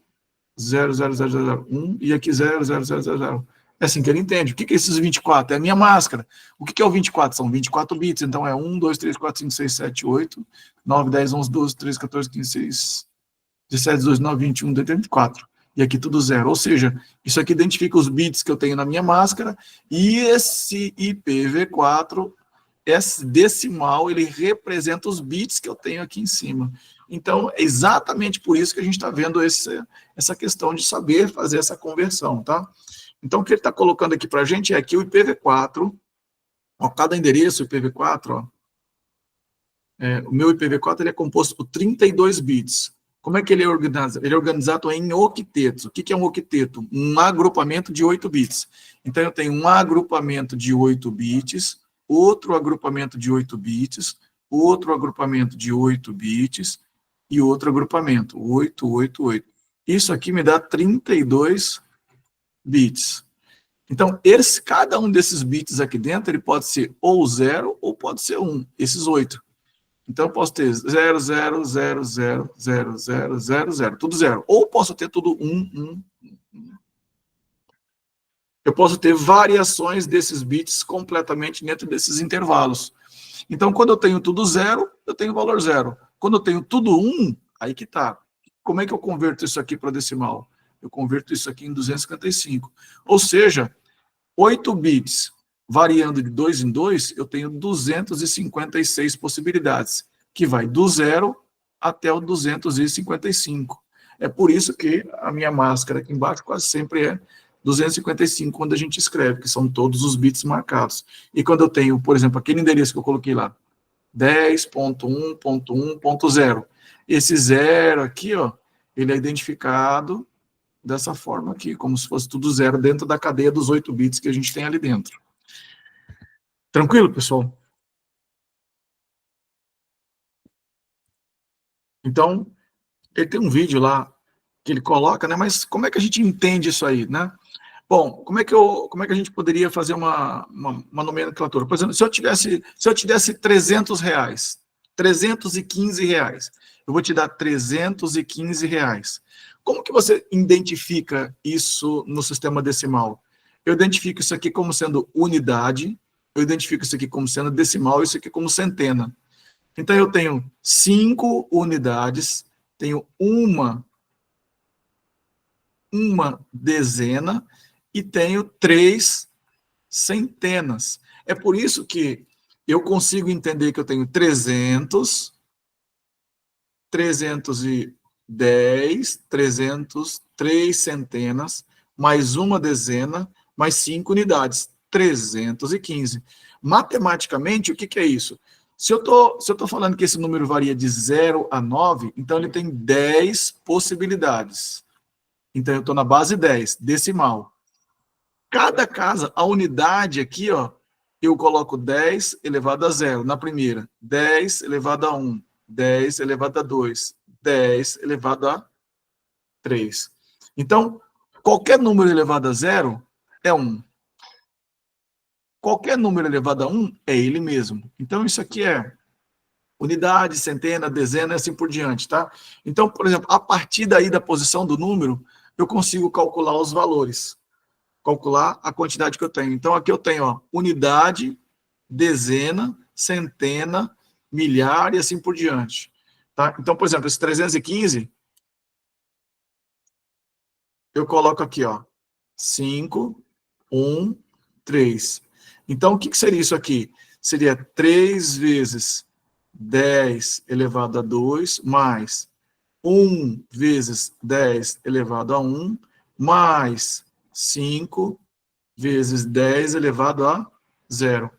0,00001, e aqui 0,0000. É assim que ele entende. O que é esses 24? É a minha máscara. O que é o 24? São 24 bits, então é 1, 2, 3, 4, 5, 6, 7, 8, 9, 10, 11, 12, 13, 14, 15, 16, 17, 18, 19, 21, 24. E aqui tudo zero. Ou seja, isso aqui identifica os bits que eu tenho na minha máscara, e esse IPv4, esse decimal, ele representa os bits que eu tenho aqui em cima. Então, é exatamente por isso que a gente está vendo essa questão de saber fazer essa conversão, tá? Então, o que ele está colocando aqui para a gente é que o IPv4, ó, cada endereço IPv4, ó, o meu IPv4 ele é composto por 32 bits. Como é que ele é organizado? Ele é organizado em octetos. O que é um octeto? Um agrupamento de 8 bits. Então, eu tenho um agrupamento de 8 bits, outro agrupamento de 8 bits, outro agrupamento de 8 bits, e outro agrupamento, 8, 8, 8. Isso aqui me dá 32 bits. Então, cada um desses bits aqui dentro, ele pode ser ou 0 ou pode ser 1, esses 8. Então, eu posso ter 0, 0, 0, 0, 0, 0, 0, 0, tudo 0. Ou posso ter tudo 1, 1, 1. Eu posso ter variações desses bits completamente dentro desses intervalos. Então, quando eu tenho tudo 0, eu tenho valor 0. Quando eu tenho tudo 1, aí que tá. Como é que eu converto isso aqui para decimal? Eu converto isso aqui em 255. Ou seja, 8 bits variando de 2 em 2, eu tenho 256 possibilidades, que vai do 0 até o 255. É por isso que a minha máscara aqui embaixo quase sempre é 255 quando a gente escreve, que são todos os bits marcados. E quando eu tenho, por exemplo, aquele endereço que eu coloquei lá, 10.1.1.0, esse 0 aqui, ó, ele é identificado dessa forma aqui, como se fosse tudo 0 dentro da cadeia dos 8 bits que a gente tem ali dentro. Tranquilo, pessoal? Então, ele tem um vídeo lá que ele coloca, né? Mas como é que a gente entende isso aí, né? Bom, como é que a gente poderia fazer uma nomenclatura? Por exemplo, se eu te desse 300 reais, 315 reais, eu vou te dar 315 reais. Como que você identifica isso no sistema decimal? Eu identifico isso aqui como sendo unidade, eu identifico isso aqui como sendo decimal, isso aqui como centena. Então, eu tenho 5 unidades, tenho uma dezena e tenho 3 centenas. É por isso que eu consigo entender que eu tenho 300, 310, 300, 3 centenas, mais uma dezena, mais 5 unidades, 315. Matematicamente, o que é isso? Se eu tô falando que esse número varia de 0 a 9, então ele tem 10 possibilidades. Então eu estou na base 10, decimal. Cada casa, a unidade aqui, ó, eu coloco 10 elevado a 0 na primeira, 10 elevado a 1, 10 elevado a 2, 10 elevado a 3. Então, qualquer número elevado a 0 é 1. Qualquer número elevado a 1 é ele mesmo. Então, isso aqui é unidade, centena, dezena e assim por diante, tá? Então, por exemplo, a partir daí da posição do número, eu consigo calcular os valores, calcular a quantidade que eu tenho. Então, aqui eu tenho, ó, unidade, dezena, centena, milhar e assim por diante. Tá? Então, por exemplo, esse 315, eu coloco aqui, ó, 5, 1, 3. Então, o que seria isso aqui? Seria 3 vezes 10 elevado a 2, mais 1 vezes 10 elevado a 1, mais 5 vezes 10 elevado a 0.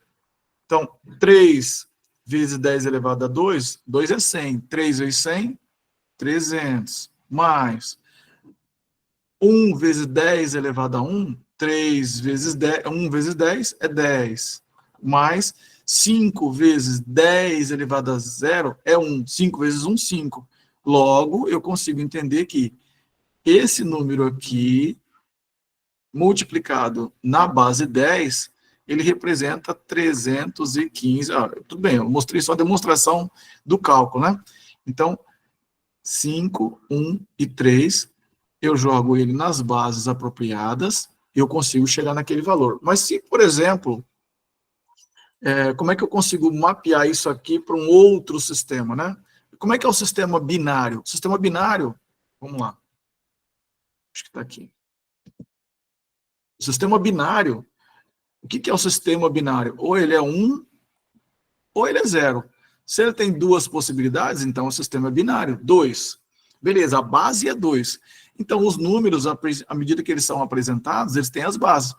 Então, 3 vezes 10 elevado a 2, 2 é 100. 3 vezes 100, 300. Mais 1 vezes 10 elevado a 1, 3 vezes 10, 1 vezes 10 é 10. Mais 5 vezes 10 elevado a 0 é 1. 5 vezes 1, 5. Logo, eu consigo entender que esse número aqui, multiplicado na base 10, ele representa 315. Tudo bem, eu mostrei só a demonstração do cálculo, né? Então, 5, 1 e 3, eu jogo ele nas bases apropriadas, eu consigo chegar naquele valor. Mas se, por exemplo, como é que eu consigo mapear isso aqui para um outro sistema, né? Como é que é o sistema binário? O sistema binário, vamos lá. Acho que está aqui. O sistema binário, o que é o sistema binário? Ou ele é 1, ou ele é 0. Se ele tem duas possibilidades, então o sistema é binário. 2. Beleza, a base é 2. Então, os números, à medida que eles são apresentados, eles têm as bases.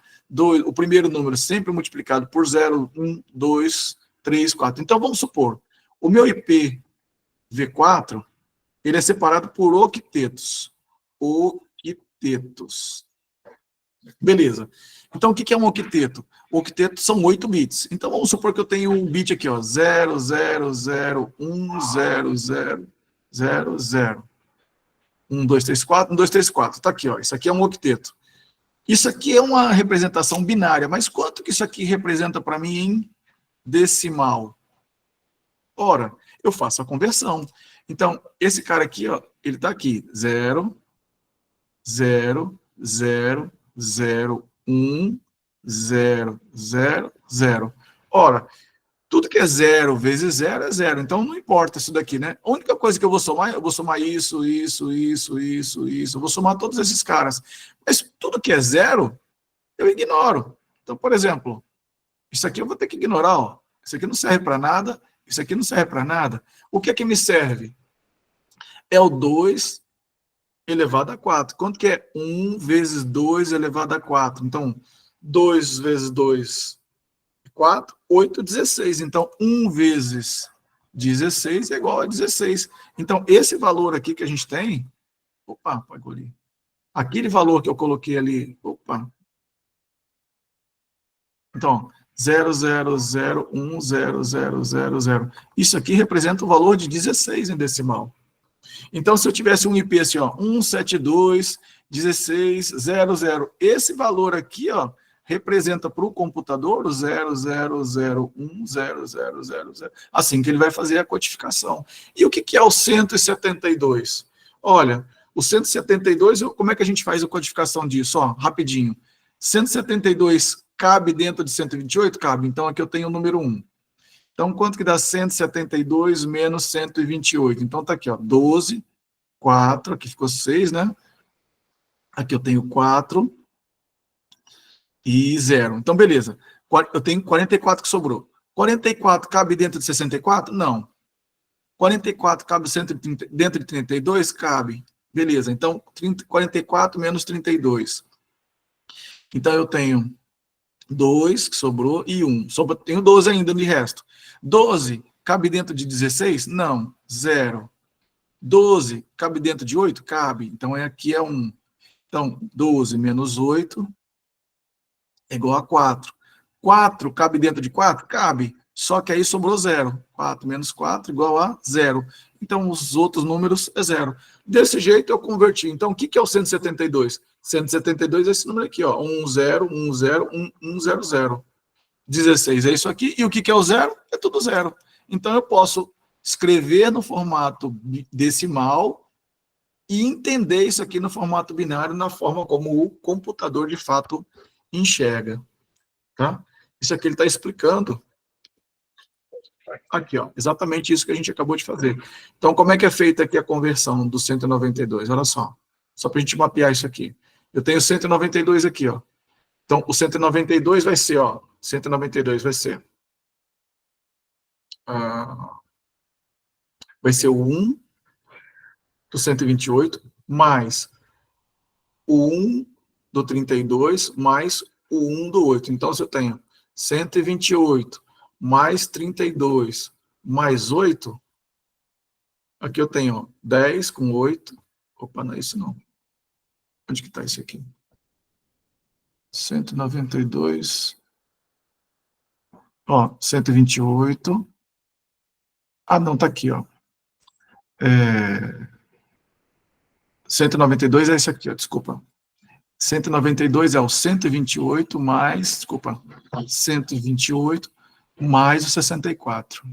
O primeiro número sempre multiplicado por 0, 1, 2, 3, 4. Então, vamos supor, o meu IPv4, ele é separado por octetos. Octetos. Beleza. Então, o que é um octeto? O octeto são 8 bits. Então, vamos supor que eu tenho um bit aqui, ó, 0, 0, 0, 1, 0, 0, 0, 0. 1, 2, 3, 4, 1, 2, 3, 4. Está aqui, ó. Isso aqui é um octeto. Isso aqui é uma representação binária, mas quanto que isso aqui representa para mim em decimal? Ora, eu faço a conversão. Então, esse cara aqui, ó, ele está aqui, 0, 0, 0, 0, 1, 0, 0, 0. Ora, tudo que é 0 vezes 0 é 0, então não importa isso daqui, né? A única coisa que eu vou somar isso, isso, isso, isso, isso, eu vou somar todos esses caras. Mas tudo que é 0, eu ignoro. Então, por exemplo, isso aqui eu vou ter que ignorar, ó. Isso aqui não serve para nada, isso aqui não serve para nada. O que é que me serve? É o 2 elevado a 4. Quanto que é 1 vezes 2 elevado a 4? Então, 2 vezes 2, 4, 8, 16. Então, 1 vezes 16 é igual a 16. Então, esse valor aqui que a gente tem... Opa, pode ali. Aquele valor que eu coloquei ali... Opa. Então, 0, 0, 0, 1, 0, 0, 0, 0. Isso aqui representa o valor de 16 em decimal. Então, se eu tivesse um IP assim, ó, 172, 16, 00, esse valor aqui, ó, representa para o computador o 0001, 0000, assim que ele vai fazer a codificação. E o que é o 172? Olha, o 172, como é que a gente faz a codificação disso? Ó, rapidinho. 172 cabe dentro de 128? Cabe. Então, aqui eu tenho o número 1. Então, quanto que dá 172 menos 128? Então, tá aqui, ó, 12, 4, aqui ficou 6, né? Aqui eu tenho 4 e 0. Então, beleza. Eu tenho 44 que sobrou. 44 cabe dentro de 64? Não. 44 cabe dentro de 32? Cabe. Beleza. Então, 44 menos 32. Então, eu tenho 2, que sobrou, e 1. Tenho 12 ainda de resto. 12 cabe dentro de 16? Não, 0. 12 cabe dentro de 8? Cabe. Então, aqui é 1. Então, 12 menos 8 é igual a 4. 4 cabe dentro de 4? Cabe. Só que aí sobrou 0. 4 menos 4 igual a 0. Então, os outros números é 0. Desse jeito, eu converti. Então, o que é o 172? 172 é esse número aqui, ó. 1, 0, 1, 0, 1, 1, 0, 0. 16 é isso aqui. E o que é o 0? É tudo 0. Então, eu posso escrever no formato decimal e entender isso aqui no formato binário, na forma como o computador, de fato, enxerga. Tá? Isso aqui ele está explicando. Aqui, ó, exatamente isso que a gente acabou de fazer. Então, como é que é feita aqui a conversão do 192? Olha só para a gente mapear isso aqui. Eu tenho 192 aqui, ó. Então, o 192 vai ser, ó, 192 vai ser, vai ser o 1 do 128 mais o 1 do 32 mais o 1 do 8. Então, se eu tenho 128 mais 32 mais 8, aqui eu tenho 10 com 8. Opa, não é isso não. Onde que está isso aqui? 192. Ó, 128. Ah, não, está aqui, ó. 192 é isso aqui, ó, desculpa. 192 é o 128 mais, desculpa, 128 mais o 64.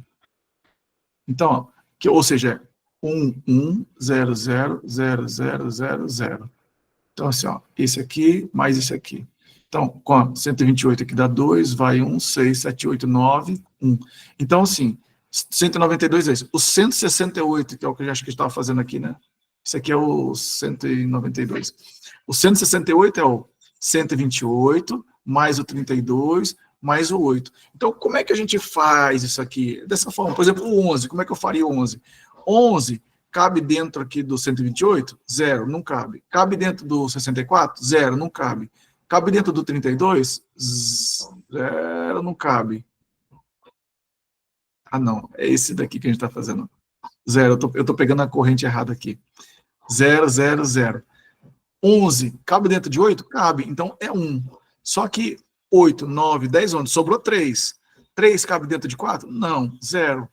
Então, ó, ou seja, 1, 1, 0, 0, 0, 0, 0, 0. Então, assim, ó, esse aqui mais esse aqui. Então, com 128 aqui dá 2, vai 1, 6, 7, 8, 9, 1. Então, assim, 192 é isso. O 168, que é o que eu acho que estava fazendo aqui, né? Esse aqui é o 192. O 168 é o 128, mais o 32, mais o 8. Então, como é que a gente faz isso aqui? Dessa forma, por exemplo, o 11, como é que eu faria o 11? 11 cabe dentro aqui do 128? 0, não cabe. Cabe dentro do 64? 0, não cabe. Cabe dentro do 32? 0, não cabe. Ah, não, é esse daqui que a gente está fazendo. 0, eu estou pegando a corrente errada aqui. 0, 0, 0. 11, cabe dentro de 8? Cabe, então é 1. Só que 8, 9, 10, 11, sobrou 3. 3 cabe dentro de 4? Não, 0.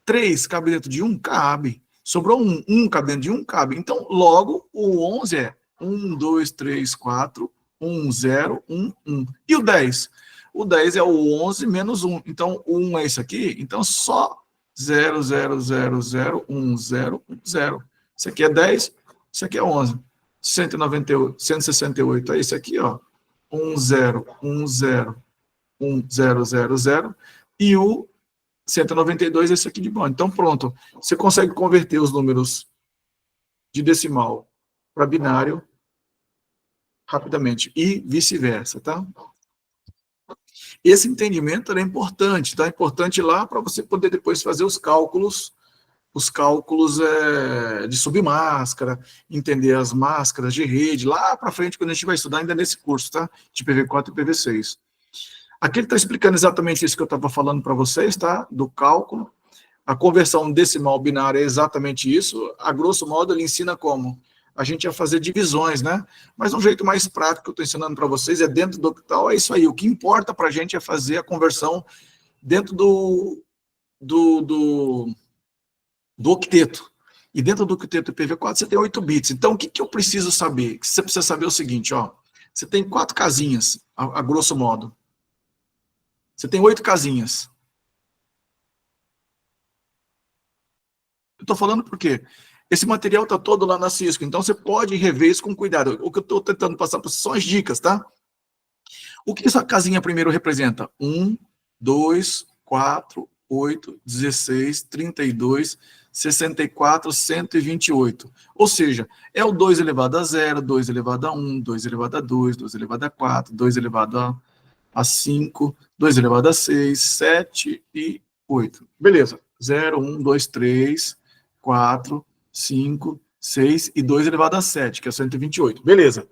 3 cabe dentro de 1? Cabe. Sobrou 1. 1 cabe dentro de 1? Cabe. Então, logo, o 11 é 1, 2, 3, 4, 1, 0, 1, 1. E o 10? O 10 é o 11 menos 1. Então, o 1 é isso aqui. Então, só 0, 0, 0, 0, 1, 0, 1, 0. Isso aqui é 10, isso aqui é 11. 198, 168 é esse aqui, ó. 1, 0, 1, 0, 1, 0, 0, 0. E o 192 é esse aqui de bom. Então, pronto. Você consegue converter os números de decimal para binário rapidamente. E vice-versa, tá? Esse entendimento é importante, tá? É importante lá para você poder depois fazer os cálculos de submáscara, entender as máscaras de rede, lá para frente, quando a gente vai estudar ainda nesse curso, tá? De PV4 e PV6. Aqui ele está explicando exatamente isso que eu estava falando para vocês, tá? Do cálculo. A conversão decimal binária é exatamente isso. A grosso modo, ele ensina como a gente ia fazer divisões, né? Mas um jeito mais prático que eu estou ensinando para vocês é dentro do octal, é isso aí. O que importa para a gente é fazer a conversão dentro do octeto. E dentro do octeto IPv4 você tem 8 bits. Então, o que eu preciso saber? Você precisa saber o seguinte, ó. Você tem 4 casinhas, a grosso modo. Você tem 8 casinhas. Eu estou falando por quê? Esse material está todo lá na Cisco, então você pode rever isso com cuidado. O que eu estou tentando passar para vocês são as dicas, tá? O que essa casinha primeiro representa? 1, 2, 4, 8, 16, 32, 64, 128. Ou seja, é o 2 elevado a 0, 2 elevado a 1, 2 elevado a 2, 2 elevado a 4, 2 elevado a 5, 2 elevado a 6, 7 e 8. Beleza. 0, 1, 2, 3, 4, 5, 6 e 2 elevado a 7, que é 128. Beleza.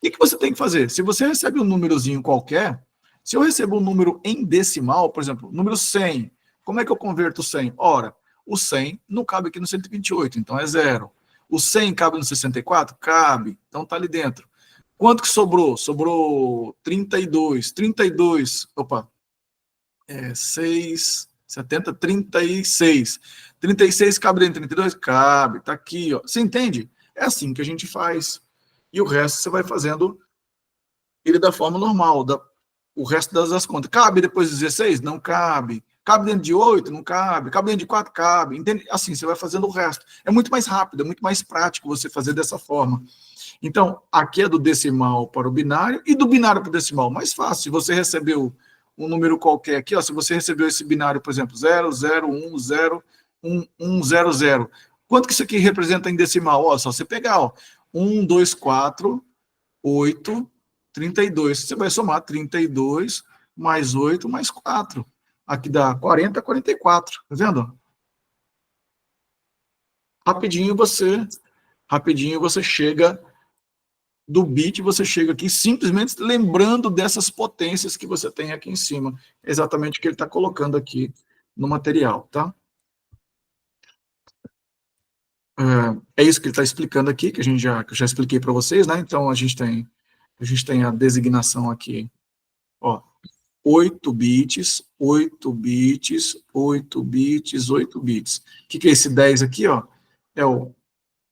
que você tem que fazer? Se você recebe um númerozinho qualquer, se eu recebo um número em decimal, por exemplo, número 100, como é que eu converto o 100? Ora, o 100 não cabe aqui no 128, então é 0. O 100 cabe no 64? Cabe, então está ali dentro. Quanto que sobrou? Sobrou 32. 32, opa, 6, 70, 36. 36 cabe dentro de 32? Cabe, tá aqui, ó. Você entende? É assim que a gente faz. E o resto você vai fazendo ele da forma normal, o resto das contas. Cabe depois de 16? Não cabe. Cabe dentro de 8? Não cabe. Cabe dentro de 4? Cabe. Entende? Assim, você vai fazendo o resto. É muito mais rápido, é muito mais prático você fazer dessa forma. Então, aqui é do decimal para o binário, e do binário para o decimal, mais fácil. Se você recebeu um número qualquer aqui, ó, se você recebeu esse binário, por exemplo, 0, 0, 1, 0, 1, 1, 0, 0. Quanto que isso aqui representa em decimal? Ó, só você pegar, ó, 1, 2, 4, 8, 32. Você vai somar 32 mais 8 mais 4. Aqui dá 40, 44. Tá vendo? Rapidinho você chega do bit, você chega aqui simplesmente lembrando dessas potências que você tem aqui em cima. É exatamente o que ele está colocando aqui no material, tá? É isso que ele está explicando aqui, que eu já expliquei para vocês, né? Então, a gente tem a designação aqui, ó, 8 bits, 8 bits, 8 bits, 8 bits. O que é esse 10 aqui, ó? É o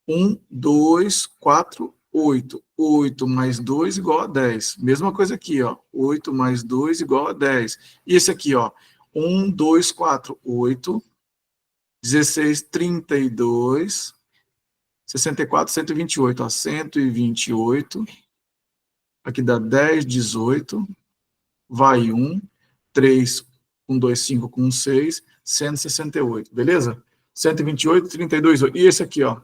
1, 2, 4, 8. 8 mais 2 igual a 10. Mesma coisa aqui, ó. 8 mais 2 igual a 10. E esse aqui, ó. 1, 2, 4, 8, 16, 32, 64, 128, ó. 128. Aqui dá 10, 18. Vai 1, 3, 1, 2, 5 com 6, 168. Beleza? 128, 32, 8. E esse aqui, ó.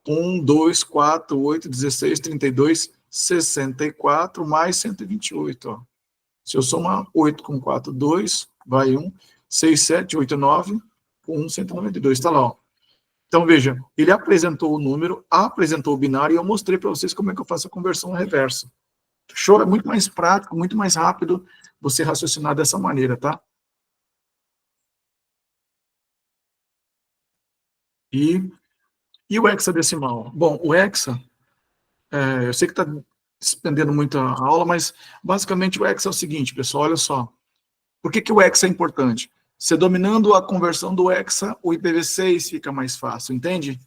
1, 2, 4, 8, 16, 32, 64, mais 128, ó. Se eu somar 8 com 4, 2, vai 1, 6, 7, 8, 9, 1, 192, está lá, ó. Então, veja, ele apresentou o número, apresentou o binário, e eu mostrei para vocês como é que eu faço a conversão reversa. Show? É muito mais prático, muito mais rápido você raciocinar dessa maneira, tá? E o hexadecimal? Bom, o hexa, eu sei que está expandendo muito a aula, mas basicamente o hexa é o seguinte, pessoal, olha só. Por que o hexa é importante? Você dominando a conversão do hexa, o IPv6 fica mais fácil, entende?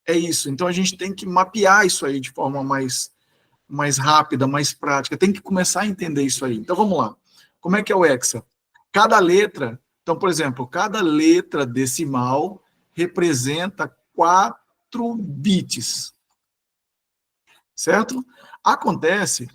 É isso. Então a gente tem que mapear isso aí de forma mais rápida, mais prática. Tem que começar a entender isso aí. Então vamos lá. Como é que é o hexa? Cada letra, então, por exemplo, cada letra decimal representa 4 bits. Certo? Acontece,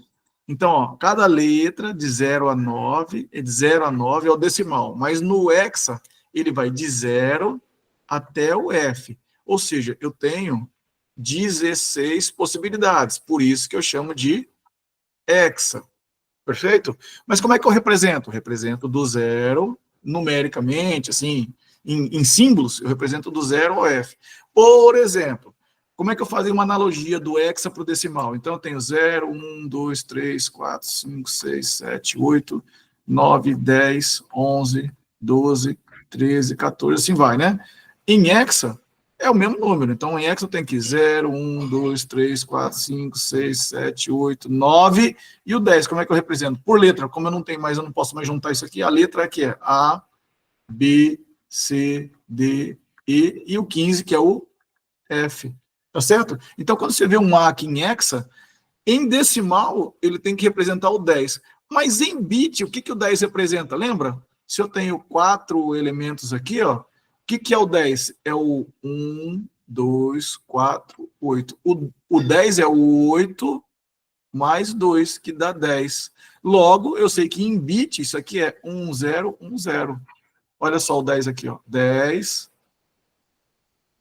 então, ó, cada letra de 0 a 9, de 0 a 9 é o decimal, mas no hexa ele vai de 0 até o F. Ou seja, eu tenho 16 possibilidades, por isso que eu chamo de hexa. Perfeito? Mas como é que eu represento? Eu represento do 0, numericamente, assim, em símbolos, eu represento do 0 ao F. Por exemplo, como é que eu fazia uma analogia do hexa para o decimal? Então, eu tenho 0, 1, 2, 3, 4, 5, 6, 7, 8, 9, 10, 11, 12, 13, 14, assim vai, né? Em hexa, é o mesmo número. Então, em hexa eu tenho aqui 0, 1, 2, 3, 4, 5, 6, 7, 8, 9 e o 10. Como é que eu represento? Por letra. Como eu não posso mais juntar isso aqui, a letra aqui é A, B, C, D, E o 15, que é o F. Tá certo? Então, quando você vê um A aqui em hexa, em decimal, ele tem que representar o 10. Mas em bit, o que o 10 representa? Lembra? Se eu tenho 4 elementos aqui, ó, o que é o 10? É o 1, 2, 4, 8. O 10 é o 8 mais 2, que dá 10. Logo, eu sei que em bit, isso aqui é 1, 0, 1, 0. Olha só o 10 aqui, ó. 10,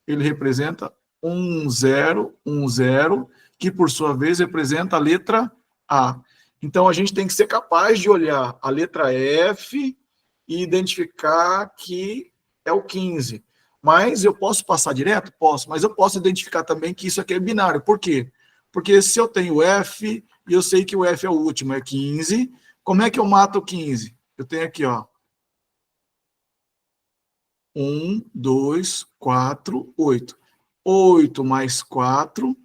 ele representa 1, 0, 1, 0, que por sua vez representa a letra A. Então, a gente tem que ser capaz de olhar a letra F e identificar que é o 15. Mas eu posso passar direto? Posso, mas eu posso identificar também que isso aqui é binário. Por quê? Porque se eu tenho F, e eu sei que o F é o último, é 15, como é que eu mato o 15? Eu tenho aqui, ó. 1, 2, 4, 8. 8 mais 4,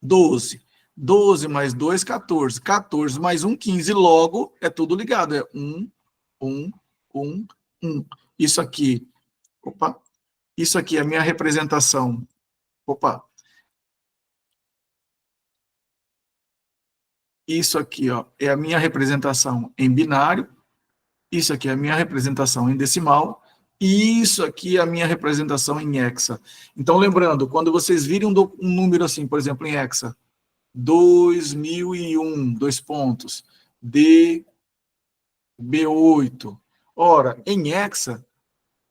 12. 12 mais 2, 14. 14 mais 1, 15. Logo, é tudo ligado. É 1, 1, 1, 1. Isso aqui, opa, isso aqui é a minha representação. Opa. Isso aqui, ó, é a minha representação em binário. Isso aqui é a minha representação em decimal. E isso aqui é a minha representação em hexa. Então, lembrando, quando vocês virem um número assim, por exemplo, em hexa, 2001, 2 pontos, DB8. Ora, em hexa,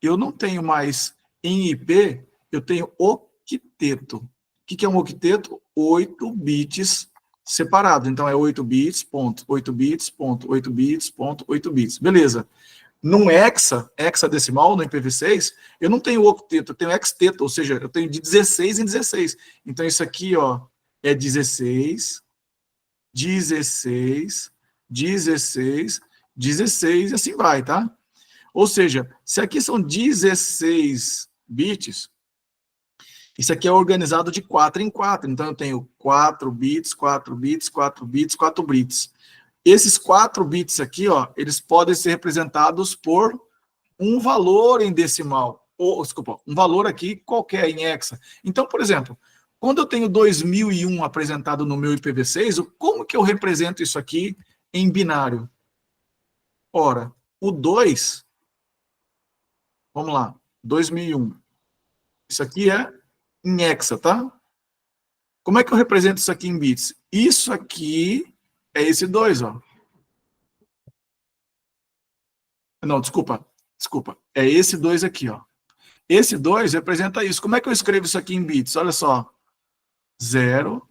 eu não tenho mais em IP, eu tenho octeto. O que é um octeto? 8 bits separados. Então, é 8 bits, ponto, 8 bits, ponto, 8 bits, ponto, 8 bits. Beleza. Num hexadecimal, no IPv6, eu não tenho octeto, eu tenho hexteto, ou seja, eu tenho de 16 em 16. Então, isso aqui, ó, é 16, 16, 16, 16, e assim vai, tá? Ou seja, se aqui são 16 bits, isso aqui é organizado de 4 em 4. Então, eu tenho 4 bits, 4 bits, 4 bits, 4 bits. Esses 4 bits aqui, ó, eles podem ser representados por um valor em decimal. Ou, desculpa, um valor aqui qualquer em hexa. Então, por exemplo, quando eu tenho 2001 apresentado no meu IPv6, como que eu represento isso aqui em binário? Ora, o 2, vamos lá, 2001. Isso aqui é em hexa, tá? Como é que eu represento isso aqui em bits? Isso aqui é esse 2, ó. Não, desculpa. É esse 2 aqui, ó. Esse 2 representa isso. Como é que eu escrevo isso aqui em bits? Olha só. 0,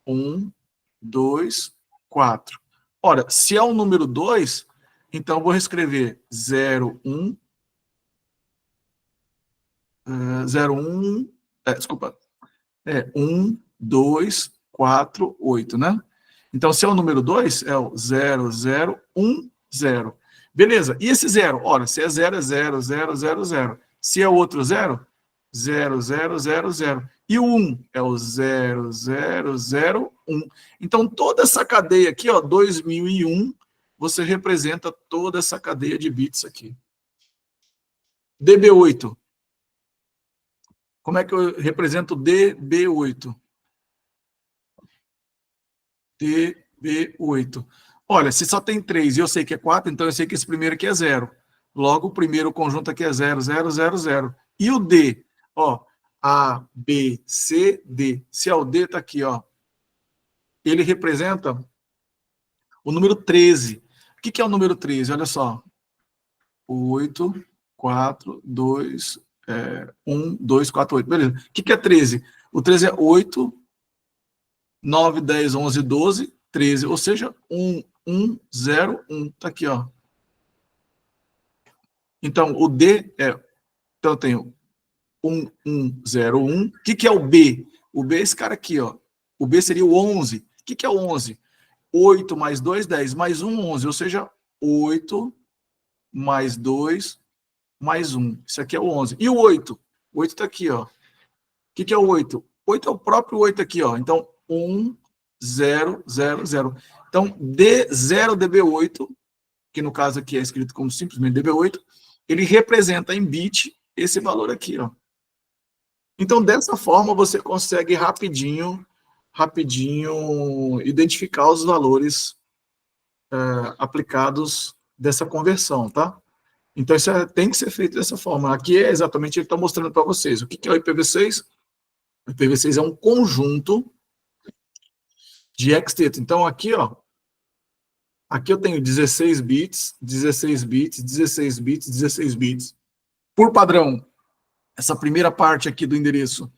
1, 2, 4. Ora, se é o número 2, então eu vou reescrever 0, 1, 0, 1, desculpa, 1, 2, 4, 8, né? Então, se é o número 2, é o 0, 0, 1, 0. Beleza, e esse 0? Ora, se é 0, é 0, 0, 0, 0. Se é o outro 0, 0, 0, 0, 0. E o 1 é o 0, 0, 0, 1. Então, toda essa cadeia aqui, ó, 2001, você representa toda essa cadeia de bits aqui. DB8. Como é que eu represento DB8? DB8. Olha, se só tem 3 e eu sei que é 4, então eu sei que esse primeiro aqui é 0. Logo, o primeiro conjunto aqui é 0, 0, 0, 0. E o D? Ó, A, B, C, D. Se é o D, tá aqui, ó. Ele representa o número 13. O que é o número 13? Olha só. 8, 4, 2, 1, 2, 4, 8. Beleza. O que é 13? O 13 é 8, 9, 10, 11, 12, 13. Ou seja, 1, 1, 0, 1. Tá aqui, ó. Então, o D é... Então, eu tenho 1, 1, 0, 1. O que é o B? O B é esse cara aqui, ó. O B seria o 11. O que é o 11? 8 mais 2, 10. Mais 1, 11. Ou seja, 8 mais 2 mais 1. Isso aqui é o 11. E o 8? O 8 está aqui, ó. O que é o 8? 8 é o próprio 8 aqui, ó. Então, 1, 0, 0, 0. Então, D0 DB8, que no caso aqui é escrito como simplesmente DB8, ele representa em bit esse valor aqui, ó. Então, dessa forma, você consegue rapidinho identificar os valores aplicados dessa conversão, tá? Então, isso tem que ser feito dessa forma. Aqui é exatamente ele está mostrando para vocês. O que é o IPv6? O IPv6 é um conjunto de hexteto. Então, aqui, ó, aqui eu tenho 16 bits, 16 bits, 16 bits, 16 bits. Por padrão, essa primeira parte aqui do endereço,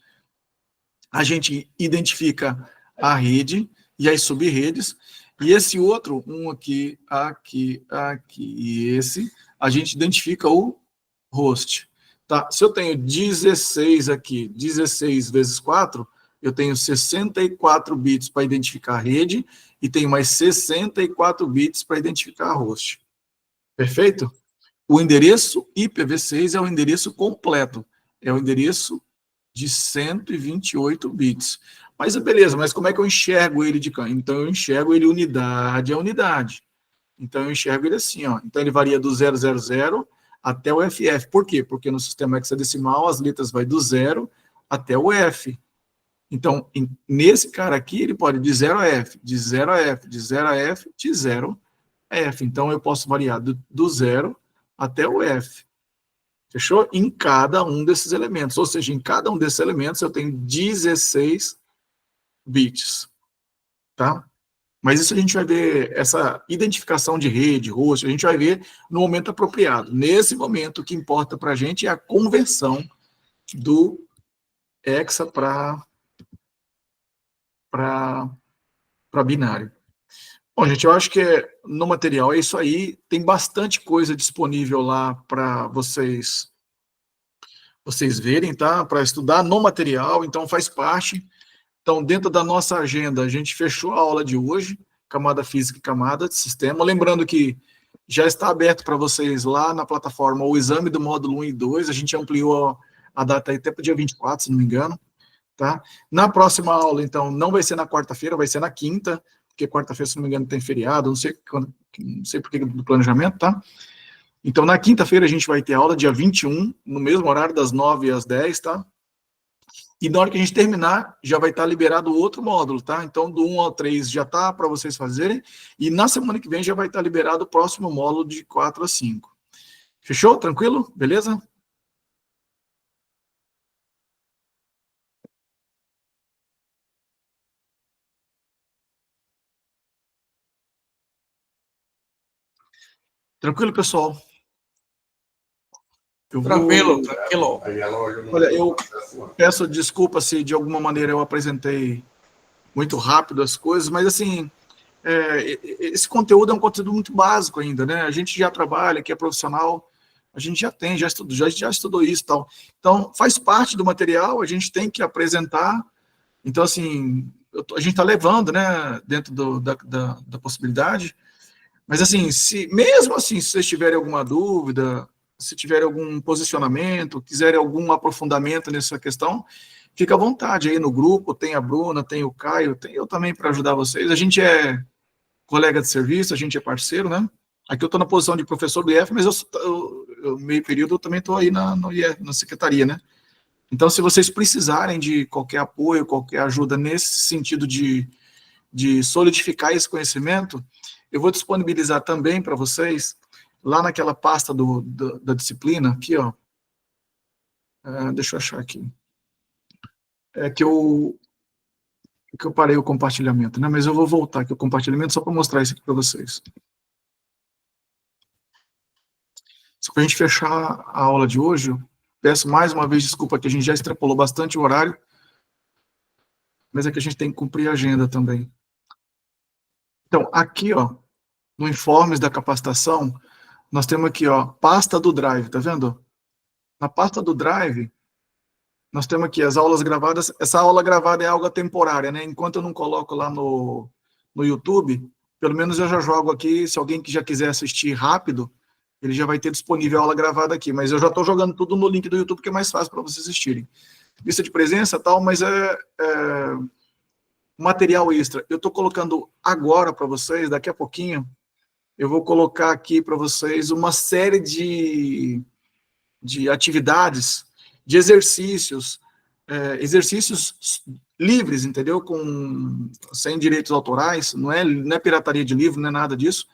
a gente identifica a rede e as sub-redes, e esse outro, um aqui, aqui, aqui e esse, a gente identifica o host. Tá? Se eu tenho 16 aqui, 16 vezes 4, eu tenho 64 bits para identificar a rede e tenho mais 64 bits para identificar a host. Perfeito? O endereço IPv6 é o endereço completo, é o endereço de 128 bits. Mas beleza, mas como é que eu enxergo ele de cá? Então eu enxergo ele unidade a unidade. Então eu enxergo ele assim, ó. Então ele varia do 000 até o FF. Por quê? Porque no sistema hexadecimal as letras vai do 0 até o F. Então, nesse cara aqui, ele pode de 0 a F, de 0 a F, de 0 a F, de 0 a F. Então, eu posso variar do 0 até o F. Fechou? Em cada um desses elementos. Ou seja, em cada um desses elementos eu tenho 16 bits. Tá? Mas isso a gente vai ver, essa identificação de rede, host, a gente vai ver no momento apropriado. Nesse momento, o que importa para a gente é a conversão do hexa para binário. Bom, gente, eu acho que no material é isso aí. Tem bastante coisa disponível lá para vocês verem, tá? Para estudar no material, então faz parte. Então, dentro da nossa agenda, a gente fechou a aula de hoje, camada física e camada de sistema. Lembrando que já está aberto para vocês lá na plataforma o exame do módulo 1 e 2. A gente ampliou a data aí até para o dia 24, se não me engano. Tá? Na próxima aula, então, não vai ser na quarta-feira, vai ser na quinta, porque quarta-feira, se não me engano, tem feriado, não sei por que do planejamento, tá? Então, na quinta-feira, a gente vai ter aula, dia 21, no mesmo horário, das 9 às 10, tá? E na hora que a gente terminar, já vai estar liberado o outro módulo, tá? Então, do 1 ao 3 já tá para vocês fazerem, e na semana que vem já vai estar liberado o próximo módulo de 4 a 5. Fechou? Tranquilo? Beleza? Tranquilo, pessoal? Tranquilo. Olha, eu peço desculpa se de alguma maneira eu apresentei muito rápido as coisas, mas assim, esse conteúdo é um conteúdo muito básico ainda, né? A gente já trabalha, que é profissional, a gente já estudou isso e tal. Então, faz parte do material, a gente tem que apresentar. Então, assim, a gente está levando, né, dentro da possibilidade. Mas, assim, mesmo assim, se vocês tiverem alguma dúvida, se tiverem algum posicionamento, quiserem algum aprofundamento nessa questão, fica à vontade aí no grupo, tem a Bruna, tem o Caio, tem eu também para ajudar vocês. A gente é colega de serviço, a gente é parceiro, né? Aqui eu estou na posição de professor do IF, mas eu meio período, eu também estou aí no IF, na secretaria, né? Então, se vocês precisarem de qualquer apoio, qualquer ajuda nesse sentido de solidificar esse conhecimento, eu vou disponibilizar também para vocês, lá naquela pasta da disciplina, aqui, ó. Deixa eu achar aqui. Que eu parei o compartilhamento, né? Mas eu vou voltar aqui o compartilhamento só para mostrar isso aqui para vocês. Só para a gente fechar a aula de hoje, eu peço mais uma vez desculpa que a gente já extrapolou bastante o horário, mas é que a gente tem que cumprir a agenda também. Então, aqui, ó, no informes da capacitação, nós temos aqui, ó, pasta do Drive, tá vendo? Na pasta do Drive, nós temos aqui as aulas gravadas. Essa aula gravada é algo temporária, né? Enquanto eu não coloco lá no YouTube, pelo menos eu já jogo aqui, se alguém que já quiser assistir rápido, ele já vai ter disponível a aula gravada aqui, mas eu já estou jogando tudo no link do YouTube, que é mais fácil para vocês assistirem. Lista de presença e tal, mas material extra. Eu estou colocando agora para vocês, daqui a pouquinho, eu vou colocar aqui para vocês uma série de atividades, de exercícios, exercícios livres, entendeu? Sem direitos autorais, não é pirataria de livro, não é nada disso,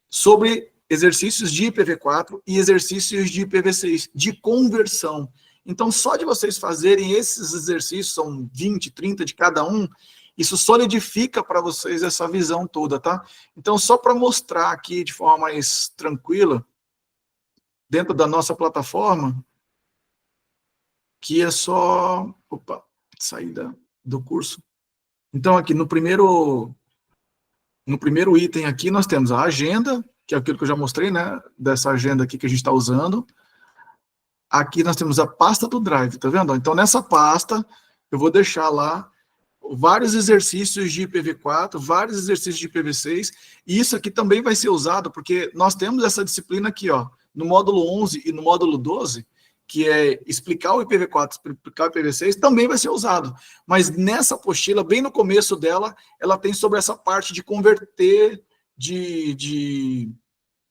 sobre exercícios de IPv4 e exercícios de IPv6, de conversão. Então, só de vocês fazerem esses exercícios, são 20, 30 de cada um, isso solidifica para vocês essa visão toda, tá? Então, só para mostrar aqui de forma mais tranquila, dentro da nossa plataforma, que é só... Opa, saída do curso. Então, aqui no primeiro item aqui, nós temos a agenda, que é aquilo que eu já mostrei, né? Dessa agenda aqui que a gente está usando. Aqui nós temos a pasta do Drive, tá vendo? Então, nessa pasta, eu vou deixar lá vários exercícios de IPv4, vários exercícios de IPv6, e isso aqui também vai ser usado, porque nós temos essa disciplina aqui, ó, no módulo 11 e no módulo 12, que é explicar o IPv4, explicar o IPv6, também vai ser usado. Mas nessa apostila, bem no começo dela, ela tem sobre essa parte de converter de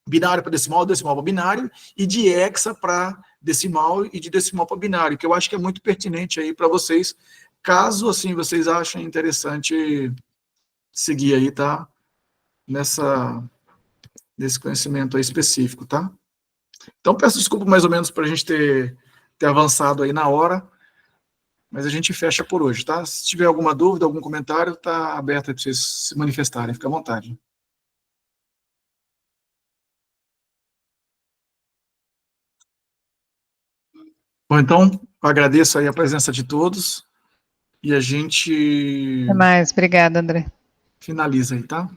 binário para decimal, decimal para binário, e de hexa para decimal e de decimal para binário, que eu acho que é muito pertinente aí para vocês, caso, assim, vocês achem interessante seguir aí, tá? Nesse conhecimento aí específico, tá? Então, peço desculpa mais ou menos para a gente ter avançado aí na hora, mas a gente fecha por hoje, tá? Se tiver alguma dúvida, algum comentário, tá aberto aí para vocês se manifestarem, fica à vontade. Bom, então, eu agradeço aí a presença de todos, e a gente Até mais, obrigada, André. finaliza aí, tá?